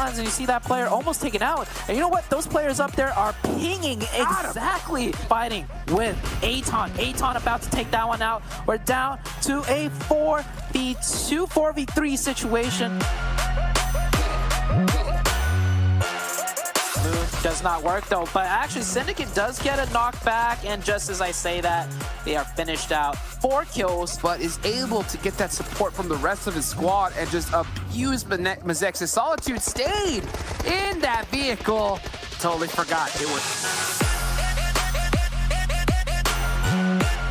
lines and you see that player almost taken out. And you know what? Those players up there are pinging exactly, fighting with Aton. Aton about to take that one out. We're down to a 4v2, 4v3 situation. Does not work though, but actually Syndicate does get a knockback, and just as I say that, they are finished out. 4 kills. But is able to get that support from the rest of his squad and just abuse Mazex's. Solitude stayed in that vehicle. Totally forgot it was.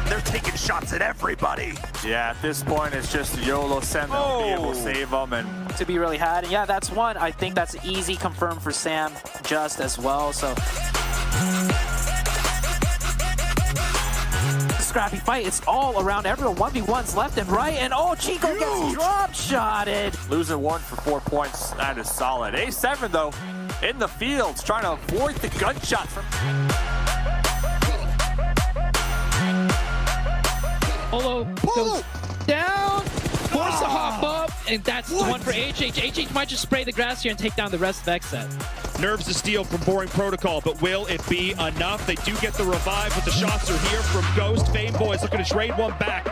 They're taking shots at everybody. Yeah, at this point, it's just YOLO send them, be able to save them, and to be really had. And yeah, that's one. I think that's easy confirmed for Sam just as well. So scrappy fight. It's all around everyone. 1v1s left and right. And oh, Chico gets drop shotted. losing 1 for 4 points. That is solid. A7 though, in the fields, trying to avoid the gunshot from. Olo goes down, force to hop up, and that's the one for HH. HH might just spray the grass here and take down the rest of XSET. Nerves to steal from Boring Protocol, but will it be enough? They do get the revive, but the shots are here from Ghost. Fame Boys looking to trade one back.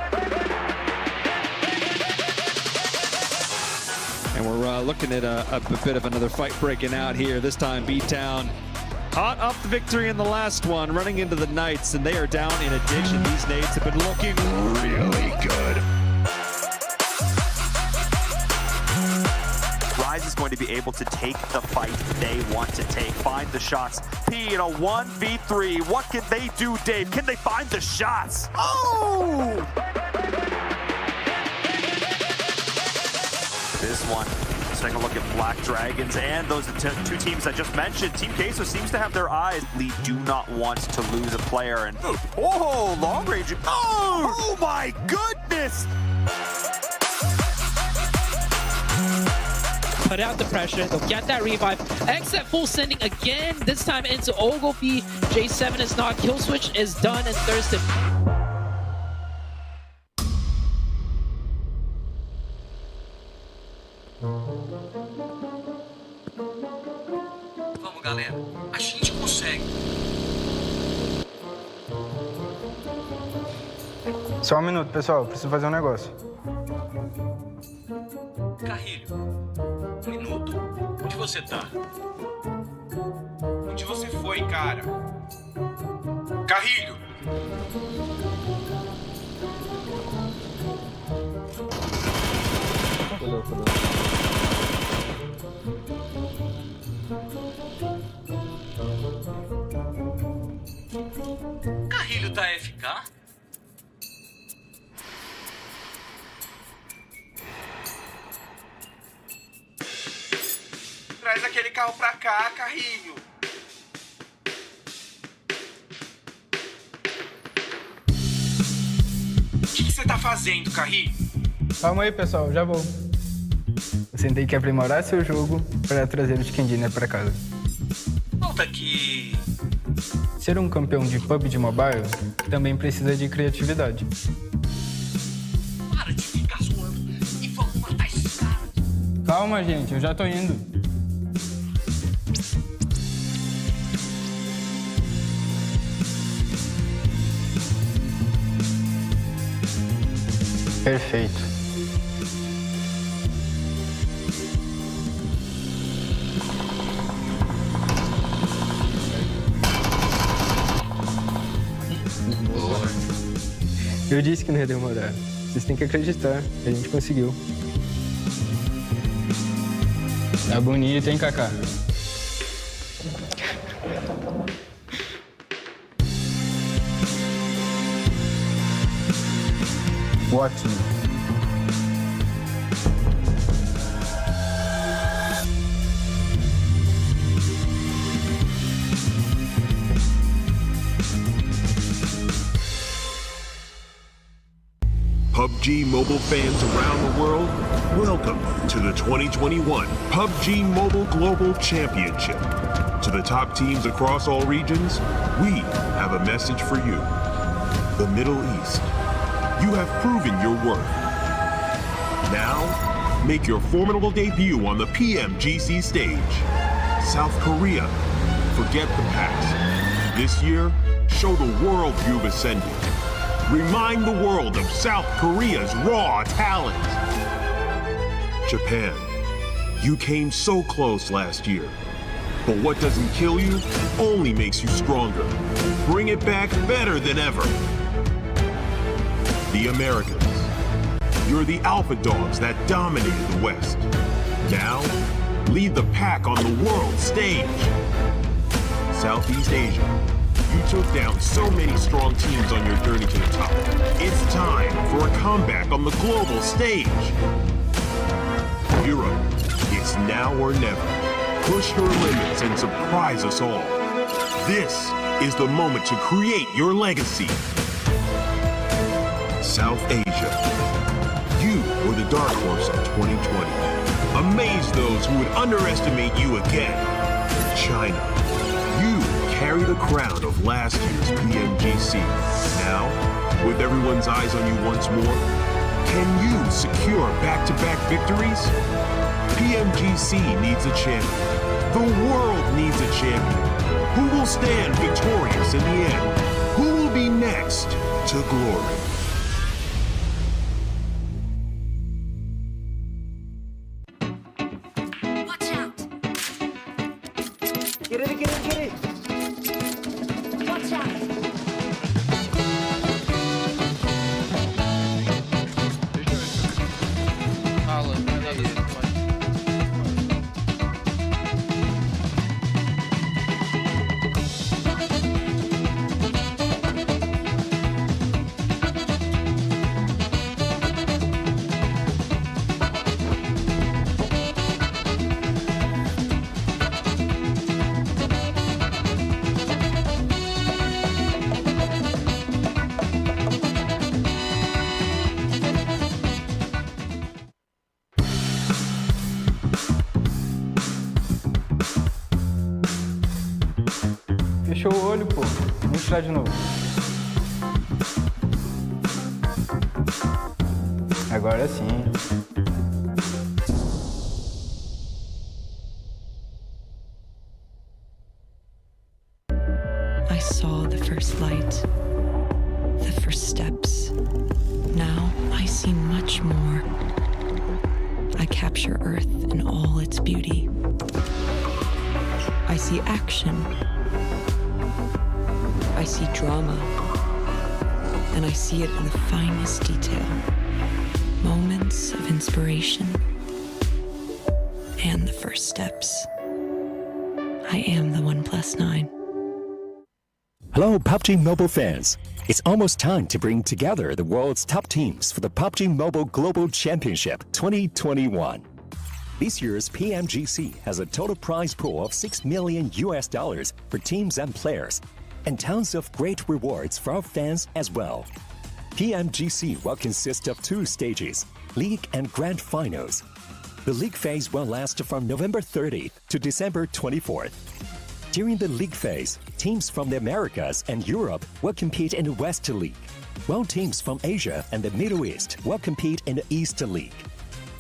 And we're looking at a bit of another fight breaking out here. This time B-Town hot up the victory in the last one, running into the Knights, and they are down in a ditch, and these nades have been looking really good. Rise is going to be able to take the fight they want to take, find the shots. P in a 1v3, what can they do, Dave? Can they find the shots? Oh! This one. Let's take a look at Black Dragons and those two teams I just mentioned. Team Queso seems to have their eyes. They do not want to lose a player. And oh, long range. Oh my goodness! Put out the pressure. They'll get that revive. XSET full sending again. This time into Ogilvy. J7 is not. Kill switch is done, and Thurston. Vamos, galera. A gente consegue. Só um minuto, pessoal. Preciso fazer um negócio. Carrilho, 1 minuto. Onde você tá? Onde você foi, cara? Carrilho! Carrilho tá FK? Traz aquele carro pra cá, Carrilho. O que você tá fazendo, Carrilho? Calma aí, pessoal. Já vou. Você tem que aprimorar seu jogo para trazer o Chicken Dinner para casa. Volta aqui. Ser um campeão de PubG Mobile também precisa de criatividade. Para de ficar zoando e vamos matar esses caras. Calma, gente. Eu já tô indo. Perfeito. Eu disse que não ia demorar. Vocês têm que acreditar. A gente conseguiu. Tá bonito, hein, Kaká? Ótimo. PubG Mobile fans around the world, welcome to the 2021 PubG Mobile Global Championship. To the top teams across all regions, we have a message for you. The Middle East. You have proven your worth. Now, Make your formidable debut on the PMGC stage. South Korea, forget the past. This year, show the world you've ascended. Remind the world of South Korea's raw talent. Japan, you came so close last year. But what doesn't kill you only makes you stronger. Bring it back better than ever. The Americans, you're the alpha dogs that dominated the West. Now, lead the pack on the world stage. Southeast Asia, you took down so many strong teams on your journey to the top. It's time for a comeback on the global stage. Europe, it's now or never. Push your limits and surprise us all. This is the moment to create your legacy. South Asia, you were the dark horse of 2020. Amaze those who would underestimate you again. China, you carry the crown of last year's PMGC. Now, with everyone's eyes on you once more, can you secure back-to-back victories? PMGC needs a champion. The world needs a champion. Who will stand victorious in the end? Who will be next to glory? Watch out! Get it, get it, get it! Watch out! Fechou o olho, pô. Vamos tirar de novo. Agora sim. I saw the first light, the first steps. Now I see much more. I capture Earth in all its beauty. I see action. I see drama. And I see it in the finest detail. Moments of inspiration. And the first steps. I am the 1+9. Hello, PubG Mobile fans. It's almost time to bring together the world's top teams for the PubG Mobile Global Championship 2021. This year's PMGC has a total prize pool of $6 million for teams and players, and tons of great rewards for our fans as well. PMGC will consist of 2 stages, League and Grand Finals. The League phase will last from November 30th to December 24th. During the League phase, teams from the Americas and Europe will compete in the West League, while teams from Asia and the Middle East will compete in the East League.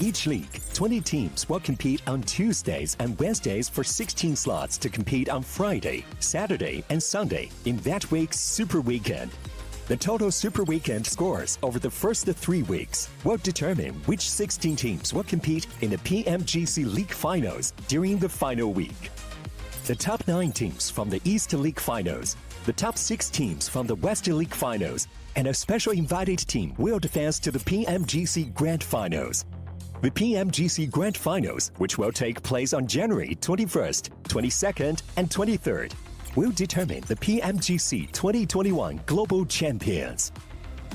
Each league, 20 teams will compete on Tuesdays and Wednesdays for 16 slots to compete on Friday, Saturday, and Sunday in that week's Super Weekend. The total Super Weekend scores over the first 3 weeks will determine which 16 teams will compete in the PMGC League Finals during the final week. The top 9 teams from the East League Finals, the top 6 teams from the West League Finals, and a special invited team will advance to the PMGC Grand Finals. The PMGC Grand Finals, which will take place on January 21st, 22nd, and 23rd, will determine the PMGC 2021 Global Champions.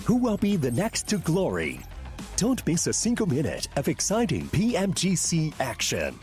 Who will be the next to glory? Don't miss a single minute of exciting PMGC action.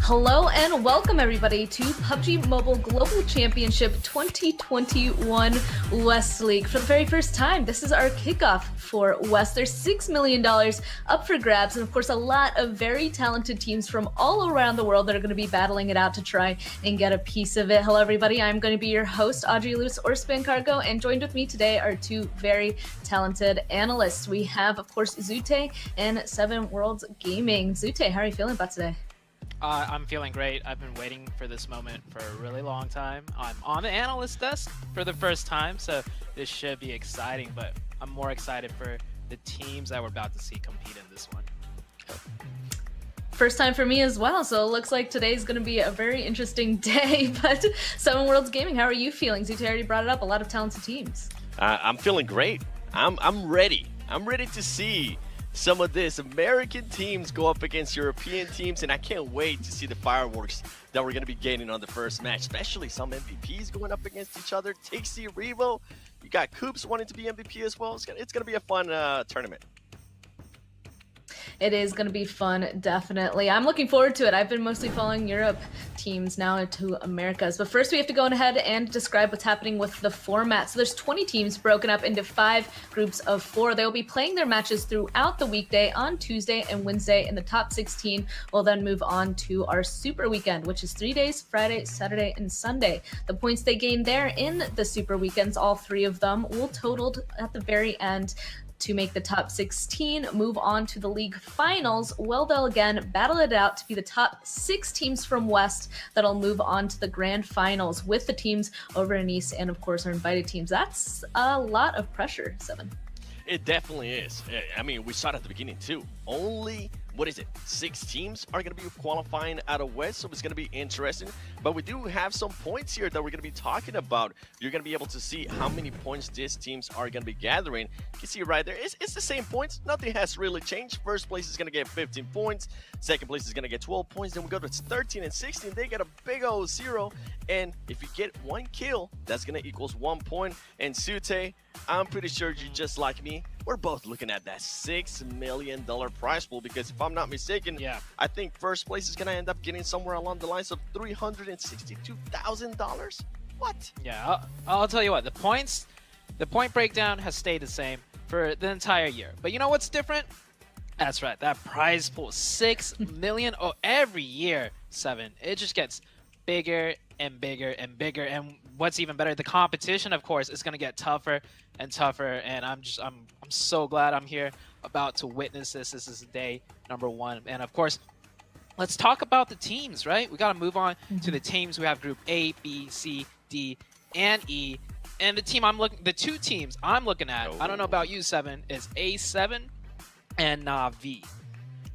Hello and welcome everybody to PubG Mobile Global Championship 2021 West League. For the very first time, this is our kickoff for West. There's $6 million up for grabs, and of course a lot of very talented teams from all around the world that are going to be battling it out to try and get a piece of it. Hello everybody, I'm going to be your host, Audrey Lewis or Spin Cargo, and joined with me today are two very talented analysts. We have, of course, Zute and 7 Worlds Gaming. Zute, how are you feeling about today? I'm feeling great. I've been waiting for this moment for a really long time. I'm on the analyst desk for the first time, so this should be exciting, but I'm more excited for the teams that we're about to see compete in this one. First time for me as well, so it looks like today's going to be a very interesting day. But 7 Worlds Gaming, how are you feeling? Zute already brought it up, a lot of talented teams. I'm feeling great. I'm ready. I'm ready to see some of these American teams go up against European teams, and I can't wait to see the fireworks that we're going to be getting on the first match, especially some MVPs going up against each other. Tixie, Revo, you got Coops wanting to be MVP as well. It's going to be a fun tournament. It is going to be fun, definitely. I'm looking forward to it. I've been mostly following Europe teams now to Americas. But first we have to go ahead and describe what's happening with the format. So there's 20 teams broken up into 5 groups of 4. They'll be playing their matches throughout the weekday on Tuesday and Wednesday, and the top 16 will then move on to our Super Weekend, which is 3 days, Friday, Saturday, and Sunday. The points they gain there in the Super Weekends, all 3 of them, will totaled at the very end to make the top 16 move on to the league finals. Well, they'll again battle it out to be the top 6 teams from West that'll move on to the grand finals with the teams over in East and of course our invited teams. That's a lot of pressure, 7. It definitely is. I mean, we saw it at the beginning too. Only, 6 teams are going to be qualifying out of West, so it's going to be interesting. But we do have some points here that we're going to be talking about. You're going to be able to see how many points these teams are going to be gathering. You can see right there, it's the same points. Nothing has really changed. First place is going to get 15 points. Second place is going to get 12 points. Then we go to 13 and 16. They get a big old 0. And if you get 1 kill, that's going to equals 1 point. And Sute, I'm pretty sure you're just like me. We're both looking at that $6 million prize pool because if I'm not mistaken, I think first place is going to end up getting somewhere along the lines of $362,000. What? Yeah, I'll tell you what, the point breakdown has stayed the same for the entire year. But you know what's different? That's right, that prize pool, $6 million every year, 7. It just gets bigger and bigger and bigger. And what's even better, the competition, of course, is going to get tougher and tougher. And I'm so glad I'm here about to witness this. This is day number 1. And of course, let's talk about the teams, right? We got to move on to the teams. We have group A, B, C, D, and E. And the 2 teams I'm looking at, I don't know about you, 7, is A7 and Na'Vi.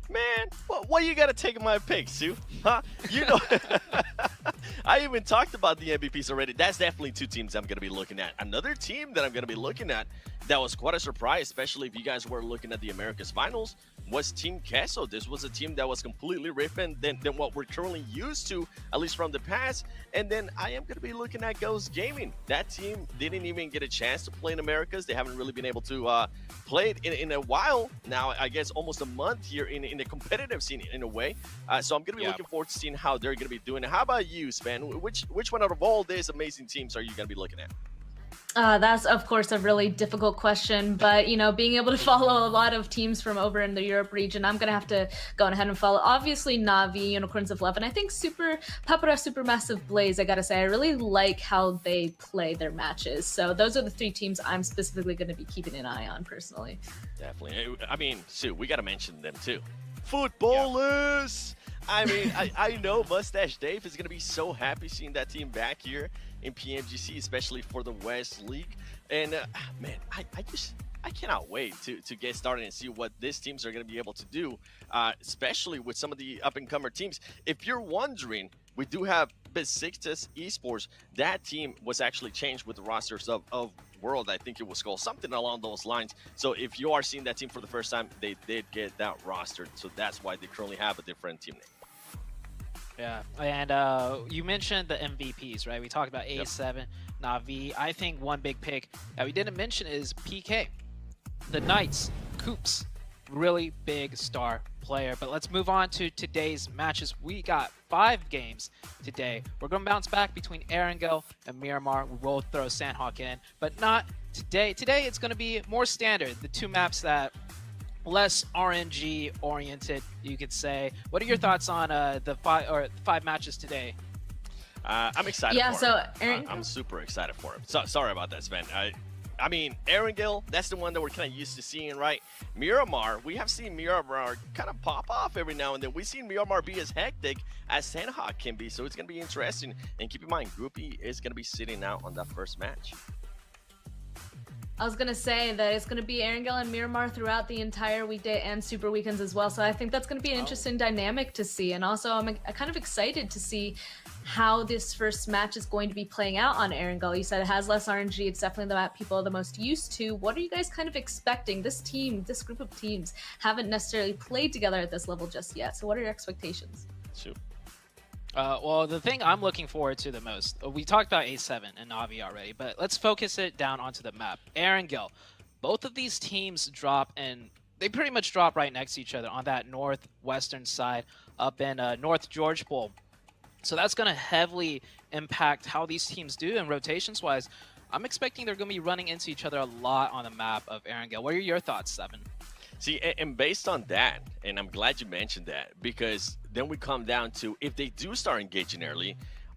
Man, why you gotta take my pick, Sue? Huh? You know, I even talked about the MVPs already. That's definitely 2 teams I'm gonna be looking at. Another team that I'm gonna be looking at that was quite a surprise, especially if you guys were looking at the Americas Finals, was Team Queso. This was a team that was completely different than what we're currently used to, at least from the past. And then I am going to be looking at Ghost Gaming. That team didn't even get a chance to play in Americas. They haven't really been able to play it in a while now, I guess almost a month here in the competitive scene in a way. So I'm going to be looking forward to seeing how they're going to be doing. How about you, Sven? Which one out of all these amazing teams are you going to be looking at? That's, of course, a really difficult question, but, you know, being able to follow a lot of teams from over in the Europe region, I'm going to have to go ahead and follow, obviously, Na'Vi, Unicorns of Love, and I think Papara Supermassive Blaze, I gotta say, I really like how they play their matches. So those are the 3 teams I'm specifically going to be keeping an eye on, personally. Definitely. I mean, Sue, we got to mention them, too. Footballers! I mean, I know Mustache Dave is going to be so happy seeing that team back here in PMGC, especially for the West League. And man, I cannot wait to get started and see what these teams are going to be able to do, especially with some of the up-and-comer teams. If you're wondering, we do have Besiktas Esports. That team was actually changed with the rosters of World. I think it was called something along those lines. So if you are seeing that team for the first time, they did get that rostered. So that's why they currently have a different team name. Yeah, and you mentioned the MVPs, right? We talked about A7, Na'Vi. I think one big pick that we didn't mention is PK. The Knights, Coops, really big star player. But let's move on to today's matches. We got 5 games today. We're going to bounce back between Erangel and Miramar. We will throw Sandhawk in, but not today. Today it's going to be more standard. The 2 maps that less RNG oriented, you could say. What are your thoughts on the 5 matches today? I'm excited. Yeah, for so him. I'm super excited for him. So sorry about that, Sven. I mean, Erangel, that's the one that we're kind of used to seeing, right? Miramar, we have seen Miramar kind of pop off every now and then. We've seen Miramar be as hectic as Sandhawk can be, so it's going to be interesting. And keep in mind, Groupie is going to be sitting out on that first match. I was going to say that it's going to be Erangel and Miramar throughout the entire weekday and super weekends as well. So I think that's going to be an interesting dynamic to see. And also, I'm kind of excited to see how this first match is going to be playing out on Erangel. You said it has less RNG. It's definitely the map people are the most used to. What are you guys kind of expecting? This group of teams haven't necessarily played together at this level just yet. So what are your expectations? Shoot. Well, the thing I'm looking forward to the most, we talked about A7 and Navi already, but let's focus it down onto the map. Erangel, both of these teams drop, and they pretty much drop right next to each other on that northwestern side up in North George Bowl. So that's going to heavily impact how these teams do, and rotations-wise, I'm expecting they're going to be running into each other a lot on the map of Erangel. What are your thoughts, Seven? See, and based on that, and I'm glad you mentioned that, because then we come down to, if they do start engaging early,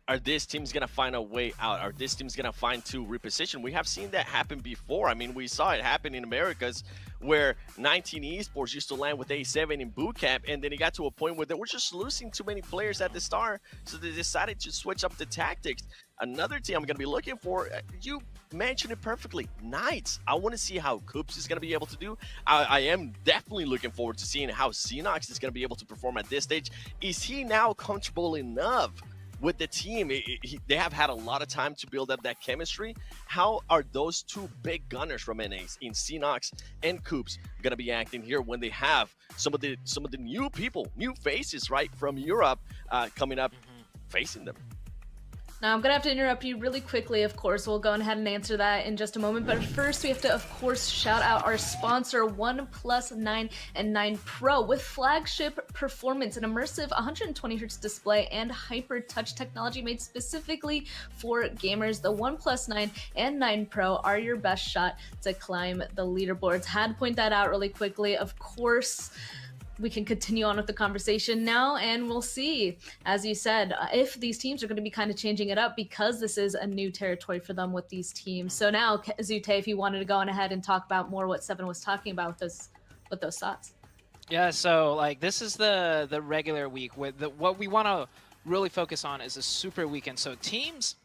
are these teams going to find a way out? Are these teams going to find to reposition? We have seen that happen before. I mean, we saw it happen in Americas where 19 Esports used to land with A7 in boot camp, and then it got to a point where they were just losing too many players at the start, so they decided to switch up the tactics. Another team I'm going to be looking for, you mentioned it perfectly, Knights. I want to see how Coops is going to be able to do. I am definitely looking forward to seeing how Xenox is going to be able to perform at this stage. Is he now comfortable enough with the team? They have had a lot of time to build up that chemistry. How are those 2 big gunners from NAs in Xenox and Coops going to be acting here when they have some of the new people, new faces, right, from Europe coming up facing them? Now, I'm going to have to interrupt you really quickly, of course. We'll go ahead and answer that in just a moment. But first, we have to, of course, shout out our sponsor, OnePlus 9 and 9 Pro. With flagship performance, an immersive 120Hz display, and hyper touch technology made specifically for gamers, the OnePlus 9 and 9 Pro are your best shot to climb the leaderboards. Had to point that out really quickly. Of course, we can continue on with the conversation now, and we'll see, as you said, if these teams are going to be kind of changing it up, because this is a new territory for them with these teams. So now, Zute, if you wanted to go on ahead and talk about more what Seven was talking about with those thoughts. Yeah, so like this is the regular week. With what we want to really focus on is the super weekend. So teams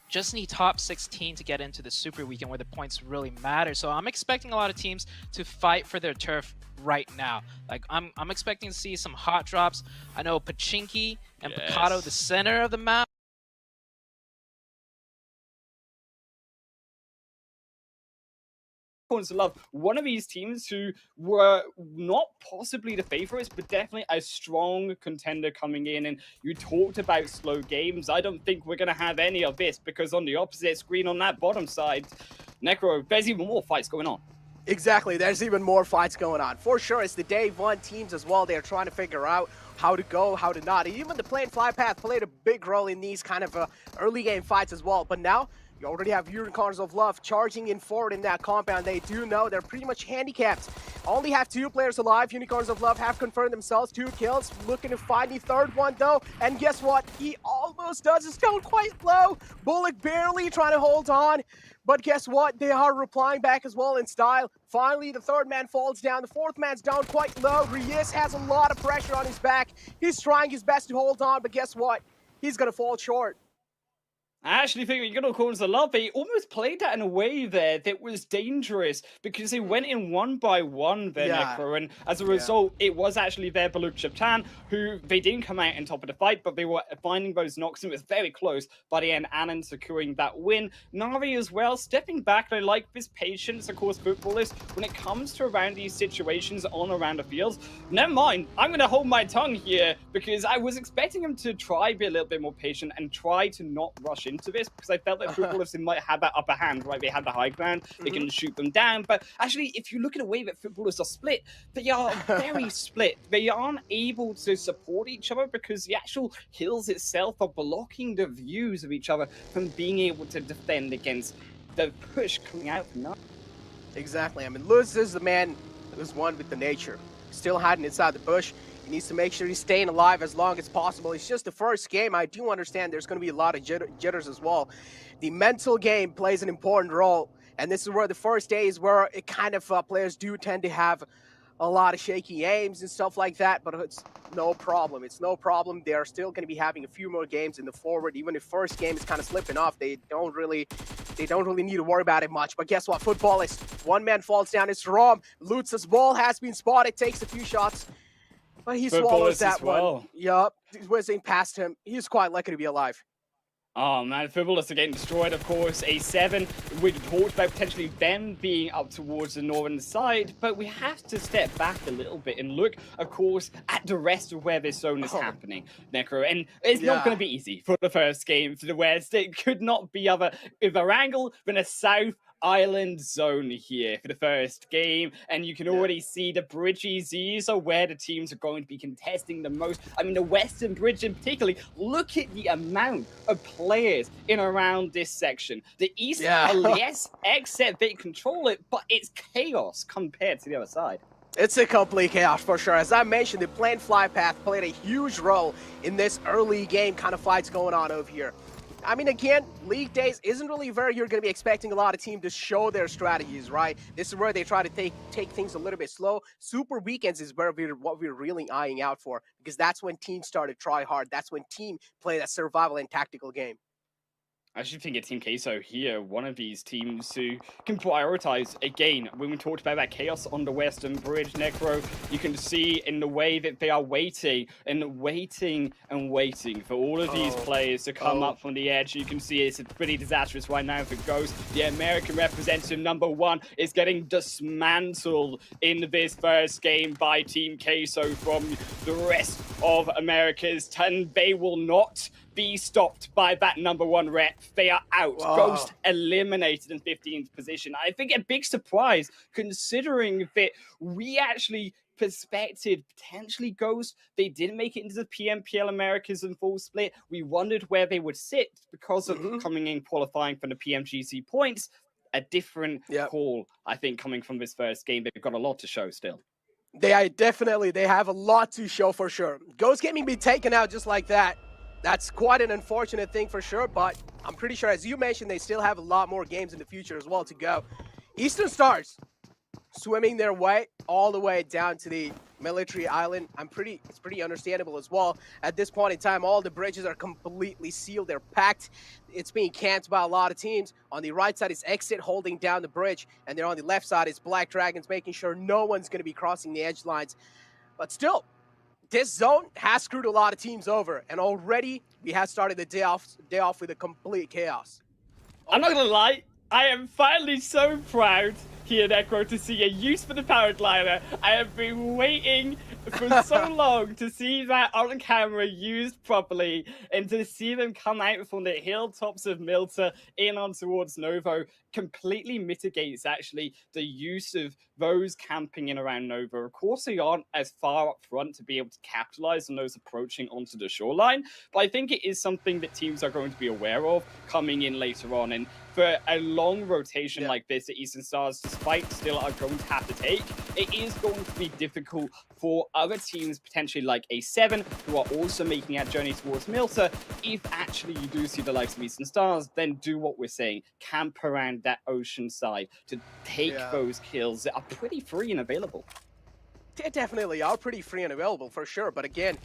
just need top 16 to get into the super weekend where the points really matter. So I'm expecting a lot of teams to fight for their turf right now. Like I'm expecting to see some hot drops. I know Pachinki and Picado, the center of the map, Corners of Love, one of these teams who were not possibly the favorites, but definitely a strong contender coming in. And you talked about slow games. I don't think we're going to have any of this, because on the opposite screen on that bottom side, Necro, there's even more fights going on. Exactly, there's even more fights going on. For sure, it's the day one teams as well. They're trying to figure out how to go, how to not. Even the plane fly path played a big role in these kind of early game fights as well. But now, you already have Unicorns of Love charging in forward in that compound. They do know they're pretty much handicapped. Only have 2 players alive. Unicorns of Love have confirmed themselves. 2 kills. Looking to find the 3rd one though. And guess what? He almost does. It's down quite low. Bullock barely trying to hold on. But guess what? They are replying back as well in style. Finally, the 3rd man falls down. The 4th man's down quite low. Reyes has a lot of pressure on his back. He's trying his best to hold on, but guess what? He's going to fall short. I actually think Unicorns of Love, they almost played that in a way there that was dangerous, because they went in one by one there, Necro, and as a result, it was actually their Baluk Chaptan, who they didn't come out on top of the fight, but they were finding those knocks, and it was very close by the end, Annan securing that win. Navi as well, stepping back. I like this patience, of course, footballers, when it comes to around these situations on around the fields. Never mind, I'm going to hold my tongue here, because I was expecting him to try be a little bit more patient and try to not rush into into this because I felt that Footballers might have that upper hand, right? They have the high ground, they can shoot them down. But actually, if you look at the way that Footballers are split, they are very split. They aren't able to support each other because the actual hills itself are blocking the views of each other from being able to defend against the push coming out from now. Exactly. I mean, Lewis is the man who's one with the nature. Still hiding inside the bush. He needs to make sure he's staying alive as long as possible. It's just the first game. I do understand there's going to be a lot of jitters as well. The mental game plays an important role. And this is where the first day is where it kind of players do tend to have a lot of shaky aims and stuff like that, but it's no problem. It's no problem. They are still going to be having a few more games in the forward. Even if first game is kind of slipping off, they don't really need to worry about it much. But guess what? Football is one man falls down. It's Rom. Lutz's ball has been spotted, takes a few shots, but he swallows that one. Yup, whizzing past him. He's quite lucky to be alive. Oh man, Footballers are getting destroyed, of course. A7, we talked about potentially them being up towards the northern side, but we have to step back a little bit and look, of course, at the rest of where this zone is happening, Necro. And it's not going to be easy for the first game for the West. It could not be other angle than a South Island zone here for the first game, and you can already see the bridges. These are where the teams are going to be contesting the most. I mean, the Western Bridge in particular, look at the amount of players in around this section. The East, yes, except they control it, but it's chaos compared to the other side. It's a complete chaos for sure. As I mentioned, the planned fly path played a huge role in this early game kind of fights going on over here. I mean, again, League Days isn't really where you're going to be expecting a lot of teams to show their strategies, right? This is where they try to take things a little bit slow. Super Weekends is where what we're really eyeing out for, because that's when teams start to try hard. That's when team play that survival and tactical game. I actually think Team Queso here, one of these teams who can prioritize. Again, when we talked about that chaos on the Western Bridge, Necro, you can see in the way that they are waiting and waiting and waiting for all of these players to come up from the edge. You can see it's pretty disastrous right now for Ghost. The American representative #1 is getting dismantled in this first game by Team Queso from the rest of America's, and they will not be stopped by that #1 rep. They are out. Ghost eliminated in 15th position. I think a big surprise considering that we actually perspected potentially Ghost. They didn't make it into the PMPL Americas in full split. We wondered where they would sit because of coming in qualifying for the PMGC points. A different call, I think, coming from this first game. They've got a lot to show still. They have a lot to show for sure. Ghost Gaming be taken out just like that. That's quite an unfortunate thing for sure, but I'm pretty sure, as you mentioned, they still have a lot more games in the future as well to go. Eastern Stars swimming their way all the way down to the military island. It's pretty understandable as well. At this point in time, all the bridges are completely sealed. They're packed. It's being camped by a lot of teams. On the right side is Exit holding down the bridge, and then on the left side is Black Dragons making sure no one's going to be crossing the edge lines. But still, this zone has screwed a lot of teams over, and already we have started the day off with a complete chaos. I'm not gonna lie, I am finally so proud here, Necro, to see a use for the paraglider. I have been waiting for so long to see that on camera used properly, and to see them come out from the hilltops of Milta in on towards Novo completely mitigates actually the use of those camping in around Nova. Of course, they aren't as far up front to be able to capitalize on those approaching onto the shoreline, but I think it is something that teams are going to be aware of coming in later on. And for a long rotation like this that Eastern Stars, despite still are going to have to take, it is going to be difficult for other teams, potentially like A7, who are also making that journey towards Milta. If actually you do see the likes of Eastern Stars, then do what we're saying, camp around that ocean side to take those kills that are pretty free and available. They definitely are pretty free and available for sure, but again,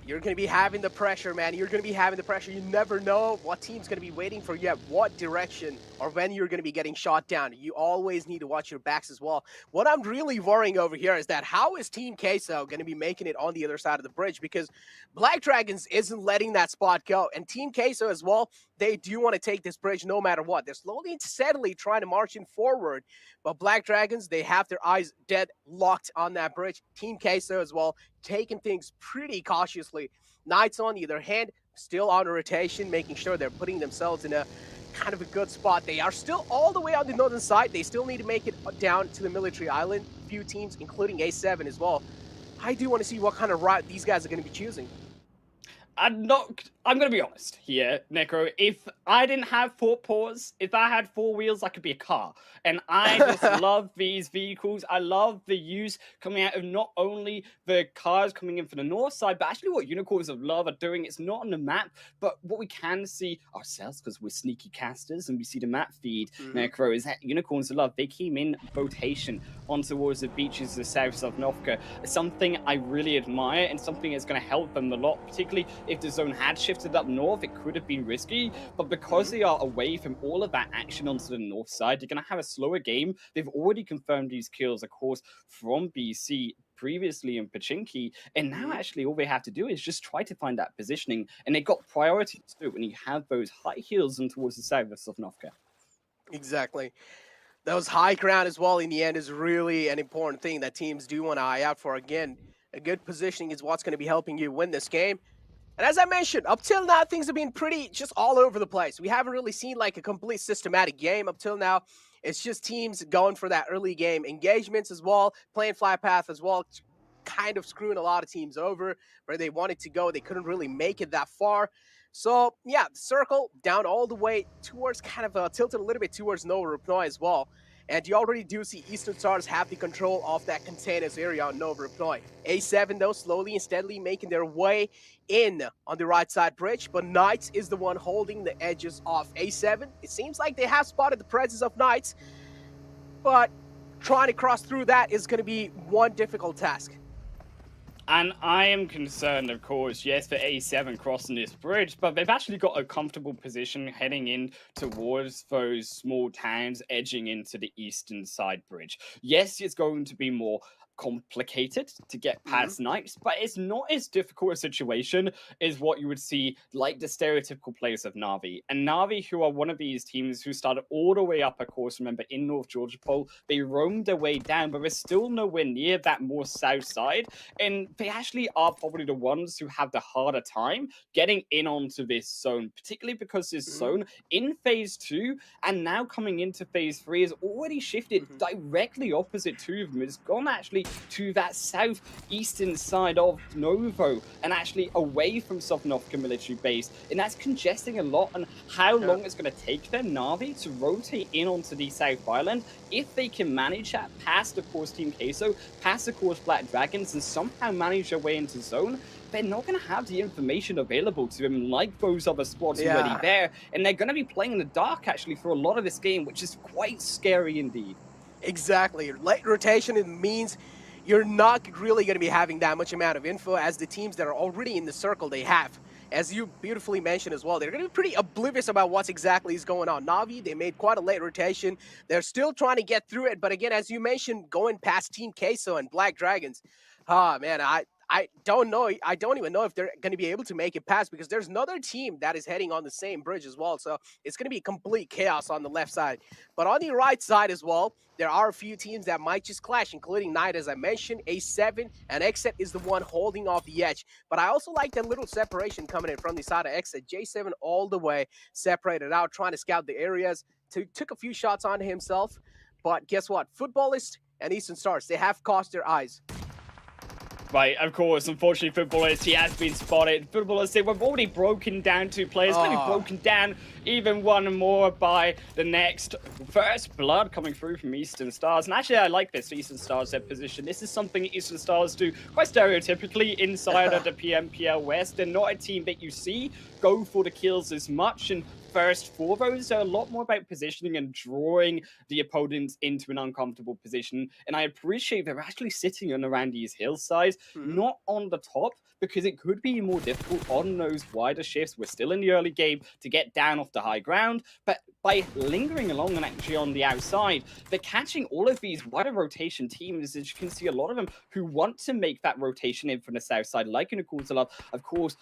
you're going to be having the pressure, man. You're going to be having the pressure. You never know what team's going to be waiting for you at what direction or when you're going to be getting shot down. You always need to watch your backs as well. What I'm really worrying over here is that how is Team Queso going to be making it on the other side of the bridge? Because Black Dragons isn't letting that spot go. And Team Queso as well, they do want to take this bridge no matter what. They're slowly and steadily trying to march in forward. But Black Dragons, they have their eyes dead locked on that bridge. Team Queso as well, taking things pretty cautiously. Knights, on the other hand, still on rotation, making sure they're putting themselves in a kind of a good spot. They are still all the way on the northern side. They still need to make it down to the military island. Few teams, including A7 as well. I do want to see what kind of route these guys are going to be choosing. I'm going to be honest here, Necro. If I didn't have 4 paws, if I had 4 wheels, I could be a car. And I just love these vehicles. I love the use coming out of not only the cars coming in from the north side, but actually what Unicorns of Love are doing. It's not on the map, but what we can see ourselves, because we're sneaky casters and we see the map feed, Necro, is that Unicorns of Love, they came in rotation on towards the beaches of the south of Novka. Something I really admire and something that's going to help them a lot, particularly if the zone had shifted up north. It could have been risky, but because they are away from all of that action onto the north side, you're going to have a slower game. They've already confirmed these kills, of course, from BC previously in Pachinki, and now actually all they have to do is just try to find that positioning, and they got priority to do it when you have those high hills and towards the south of Sosnovka. Exactly. Those high ground as well in the end is really an important thing that teams do want to eye out for. Again, a good positioning is what's going to be helping you win this game. And as I mentioned, up till now, things have been pretty just all over the place. We haven't really seen like a complete systematic game up till now. It's just teams going for that early game engagements as well, playing fly path as well, kind of screwing a lot of teams over where they wanted to go. They couldn't really make it that far. So, yeah, the circle down all the way towards kind of tilted a little bit towards Nova Rupnoy as well. And you already do see Eastern Stars have the control of that containers area on Nova Rupnoy. A7, though, slowly and steadily making their way in on the right side bridge, but Knights is the one holding the edges of A7. It seems like they have spotted the presence of Knights, but trying to cross through that is going to be one difficult task. And I am concerned, of course, yes, for A7 crossing this bridge, but they've actually got a comfortable position heading in towards those small towns edging into the eastern side bridge. Yes, it's going to be more complicated to get past Knights, but it's not as difficult a situation as what you would see like the stereotypical players of Na'Vi. And Na'Vi, who are one of these teams who started all the way up, of course, remember, in North Georgia Pole, they roamed their way down, but they're still nowhere near that more south side. And they actually are probably the ones who have the harder time getting in onto this zone, particularly because this zone in phase 2 and now coming into phase 3 has already shifted directly opposite to them. It's gone actually to that southeastern side of Novo and actually away from Sosnovka military base, and that's congesting a lot on how long it's going to take them, Na'Vi, to rotate in onto the South Island. If they can manage that past, of course, Team Queso, past, of course, Black Dragons, and somehow manage their way into zone, they're not going to have the information available to them like those other squads already there, and they're going to be playing in the dark, actually, for a lot of this game, which is quite scary indeed. Exactly. Late rotation, it means you're not really going to be having that much amount of info as the teams that are already in the circle they have. As you beautifully mentioned as well, they're going to be pretty oblivious about what exactly is going on. Na'Vi, they made quite a late rotation. They're still trying to get through it. But again, as you mentioned, going past Team Queso and Black Dragons, man, I don't know. I don't even know if they're going to be able to make it past because there's another team that is heading on the same bridge as well. So it's going to be complete chaos on the left side. But on the right side as well, there are a few teams that might just clash, including Knight, as I mentioned. A7 and Xset is the one holding off the edge. But I also like that little separation coming in from the side of Xset. J7 all the way separated out, trying to scout the areas. Took a few shots on himself. But guess what? Footballists and Eastern Stars, they have caught their eyes. Right, of course, unfortunately, Footballers, he has been spotted. Footballers, they were already broken down 2 players, going to be broken down even one more by the next first blood coming through from Eastern Stars. And actually, I like this Eastern Stars position. This is something Eastern Stars do quite stereotypically inside of the PMPL West. They're not a team that you see go for the kills as much, and first 4 those are a lot more about positioning and drawing the opponents into an uncomfortable position. And I appreciate they're actually sitting on around these hillsides, not on the top, because it could be more difficult on those wider shifts. We're still in the early game to get down off the high ground, but by lingering along and actually on the outside, they're catching all of these wider rotation teams. As you can see, a lot of them who want to make that rotation in from the south side, like in a of course,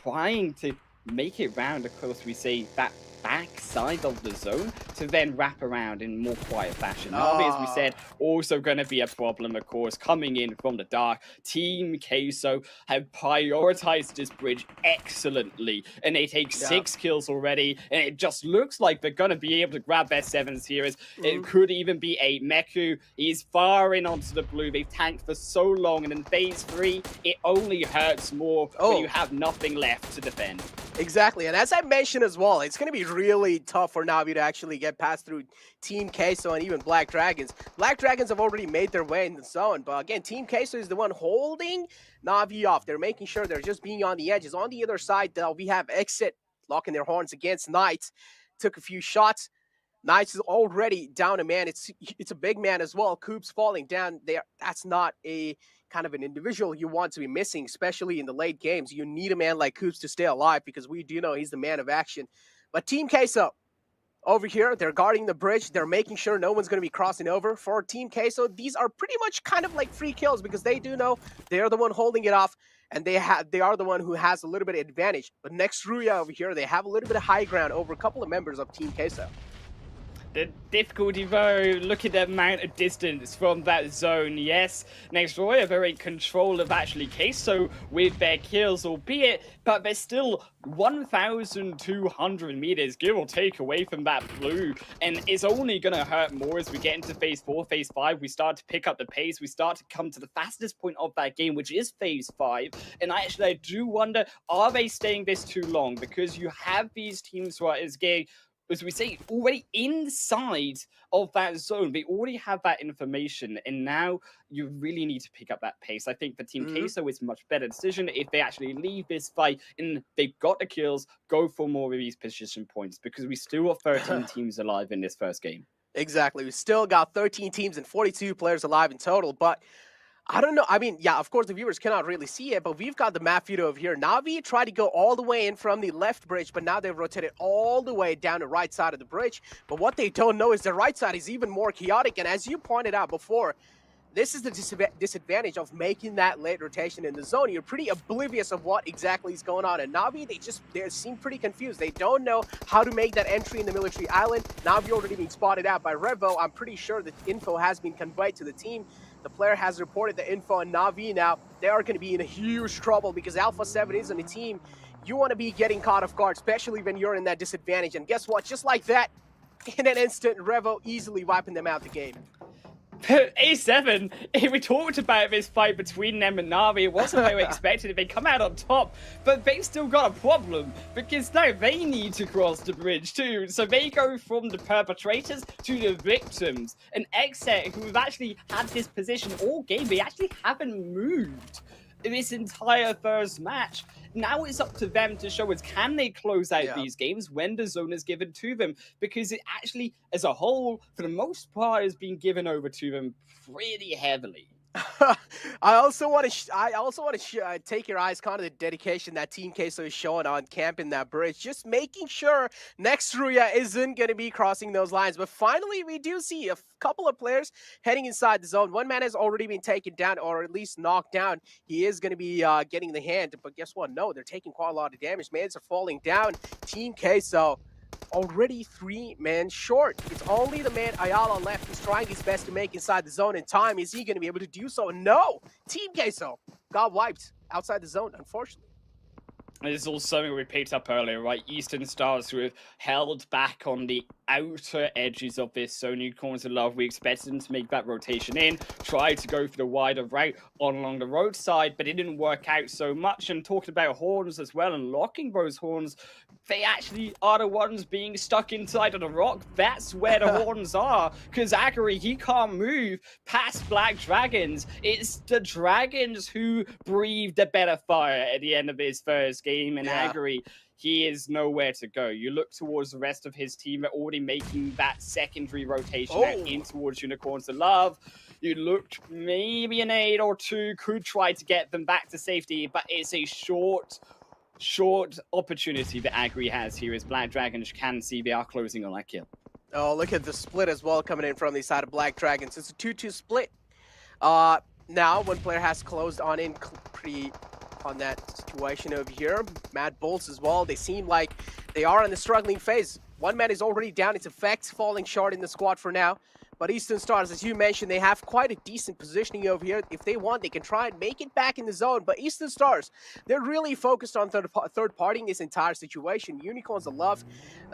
trying to make it round, of course, we say that back side of the zone to then wrap around in more quiet fashion. Na'Vi, as we said, also going to be a problem, of course, coming in from the dark. Team Queso have prioritized this bridge excellently, and they take 6 kills already, and it just looks like they're going to be able to grab their 7s here. It could even be a Meku. He's far in onto the blue. They've tanked for so long, and in phase 3, it only hurts more when you have nothing left to defend. Exactly, and as I mentioned as well, it's going to be really tough for Na'Vi to actually get past through Team Queso and even Black Dragons. Black Dragons have already made their way in the zone, but again, Team Queso is the one holding Na'Vi off. They're making sure they're just being on the edges. On the other side, though, we have Exit locking their horns against Knights. Took a few shots. Knights is already down a man. It's a big man as well. Coop's falling down there. That's not a kind of an individual you want to be missing, especially in the late games. You need a man like Coops to stay alive because we do know he's the man of action. But Team Queso over here, they're guarding the bridge. They're making sure no one's going to be crossing over. For Team Queso, these are pretty much kind of like free kills because they do know they're the one holding it off, and they are the one who has a little bit of advantage. But next Ruya over here, they have a little bit of high ground over a couple of members of Team Queso. The difficulty, though, look at the amount of distance from that zone. Yes, next Roy are very in control of actually Queso with their kills, albeit, but they're still 1,200 meters, give or take, away from that blue. And it's only going to hurt more as we get into phase 4, phase 5. We start to pick up the pace. We start to come to the fastest point of that game, which is phase 5. And I do wonder, are they staying this too long? Because you have these teams who are as we say, already inside of that zone. They already have that information, and now you really need to pick up that pace. I think for Team Queso, it's a much better decision if they actually leave this fight and they've got the kills, go for more of these position points, because we still have 13 teams alive in this first game. Exactly. We still got 13 teams and 42 players alive in total, but I don't know. I mean, yeah, of course, the viewers cannot really see it, but we've got the map view over here. Na'Vi tried to go all the way in from the left bridge, but now they've rotated all the way down the right side of the bridge. But what they don't know is the right side is even more chaotic. And as you pointed out before, this is the disadvantage of making that late rotation in the zone. You're pretty oblivious of what exactly is going on. And Na'Vi, they seem pretty confused. They don't know how to make that entry in the military island. Na'Vi already being spotted out by Revo. I'm pretty sure the info has been conveyed to the team. The player has reported the info on Na'Vi now. They are going to be in a huge trouble because Alpha 7 is on the team. You want to be getting caught off guard, especially when you're in that disadvantage. And guess what? Just like that, in an instant, Revo easily wiping them out the game. A7, we talked about this fight between them and Na'Vi. It wasn't what we expected. They come out on top, but they've still got a problem because now they need to cross the bridge too. So they go from the perpetrators to the victims. And Exet, who have actually had this position all game, they actually haven't moved in this entire first match. Now it's up to them to show us, can they close out these games when the zone is given to them? Because it actually, as a whole, for the most part, has been given over to them pretty heavily. I also want to take your eyes kind of the dedication that Team Queso is showing on camping that bridge, just making sure next Ruya isn't going to be crossing those lines. But finally, we do see a couple of players heading inside the zone. One man has already been taken down, or at least knocked down. He is going to be getting the hand, but guess what? No, they're taking quite a lot of damage. Mans are falling down. Team Queso already 3 men short. It's only the man Ayala left who's trying his best to make inside the zone in time. Is he going to be able to do so? No! Team Queso got wiped outside the zone, unfortunately. This is also something we picked up earlier, right? Eastern Stars who have held back on the outer edges of this zone. Unicorns of Love, we expected them to make that rotation in, try to go for the wider route along the roadside, but it didn't work out so much. And talking about horns as well and locking those horns, they actually are the ones being stuck inside of the rock. That's where the horns are, because Agri, he can't move past Black Dragons. It's the Dragons who breathed a better fire at the end of his first game, and Agri, he is nowhere to go. You look towards the rest of his team, they're already making that secondary rotation out in towards Unicorns of Love. You looked, maybe an 8 or 2 could try to get them back to safety, but it's a short opportunity that Agri has here as Black Dragons can see they are closing on that kill. Oh, look at the split as well coming in from the side of Black Dragons. It's a 2-2 split. Now, one player has closed on in pretty on that situation over here. Mad Bolts as well. They seem like they are in the struggling phase. One man is already down. It's Effects falling short in the squad for now. But Eastern Stars, as you mentioned, they have quite a decent positioning over here. If they want, they can try and make it back in the zone. But Eastern Stars, they're really focused on third-partying this entire situation. Unicorns are loved.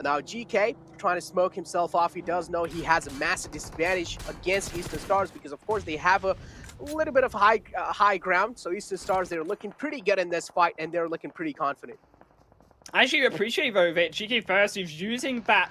Now GK trying to smoke himself off. He does know he has a massive disadvantage against Eastern Stars because, of course, they have a little bit of high ground. So Eastern Stars, they're looking pretty good in this fight, and they're looking pretty confident. I actually appreciate, though, that GK First is using that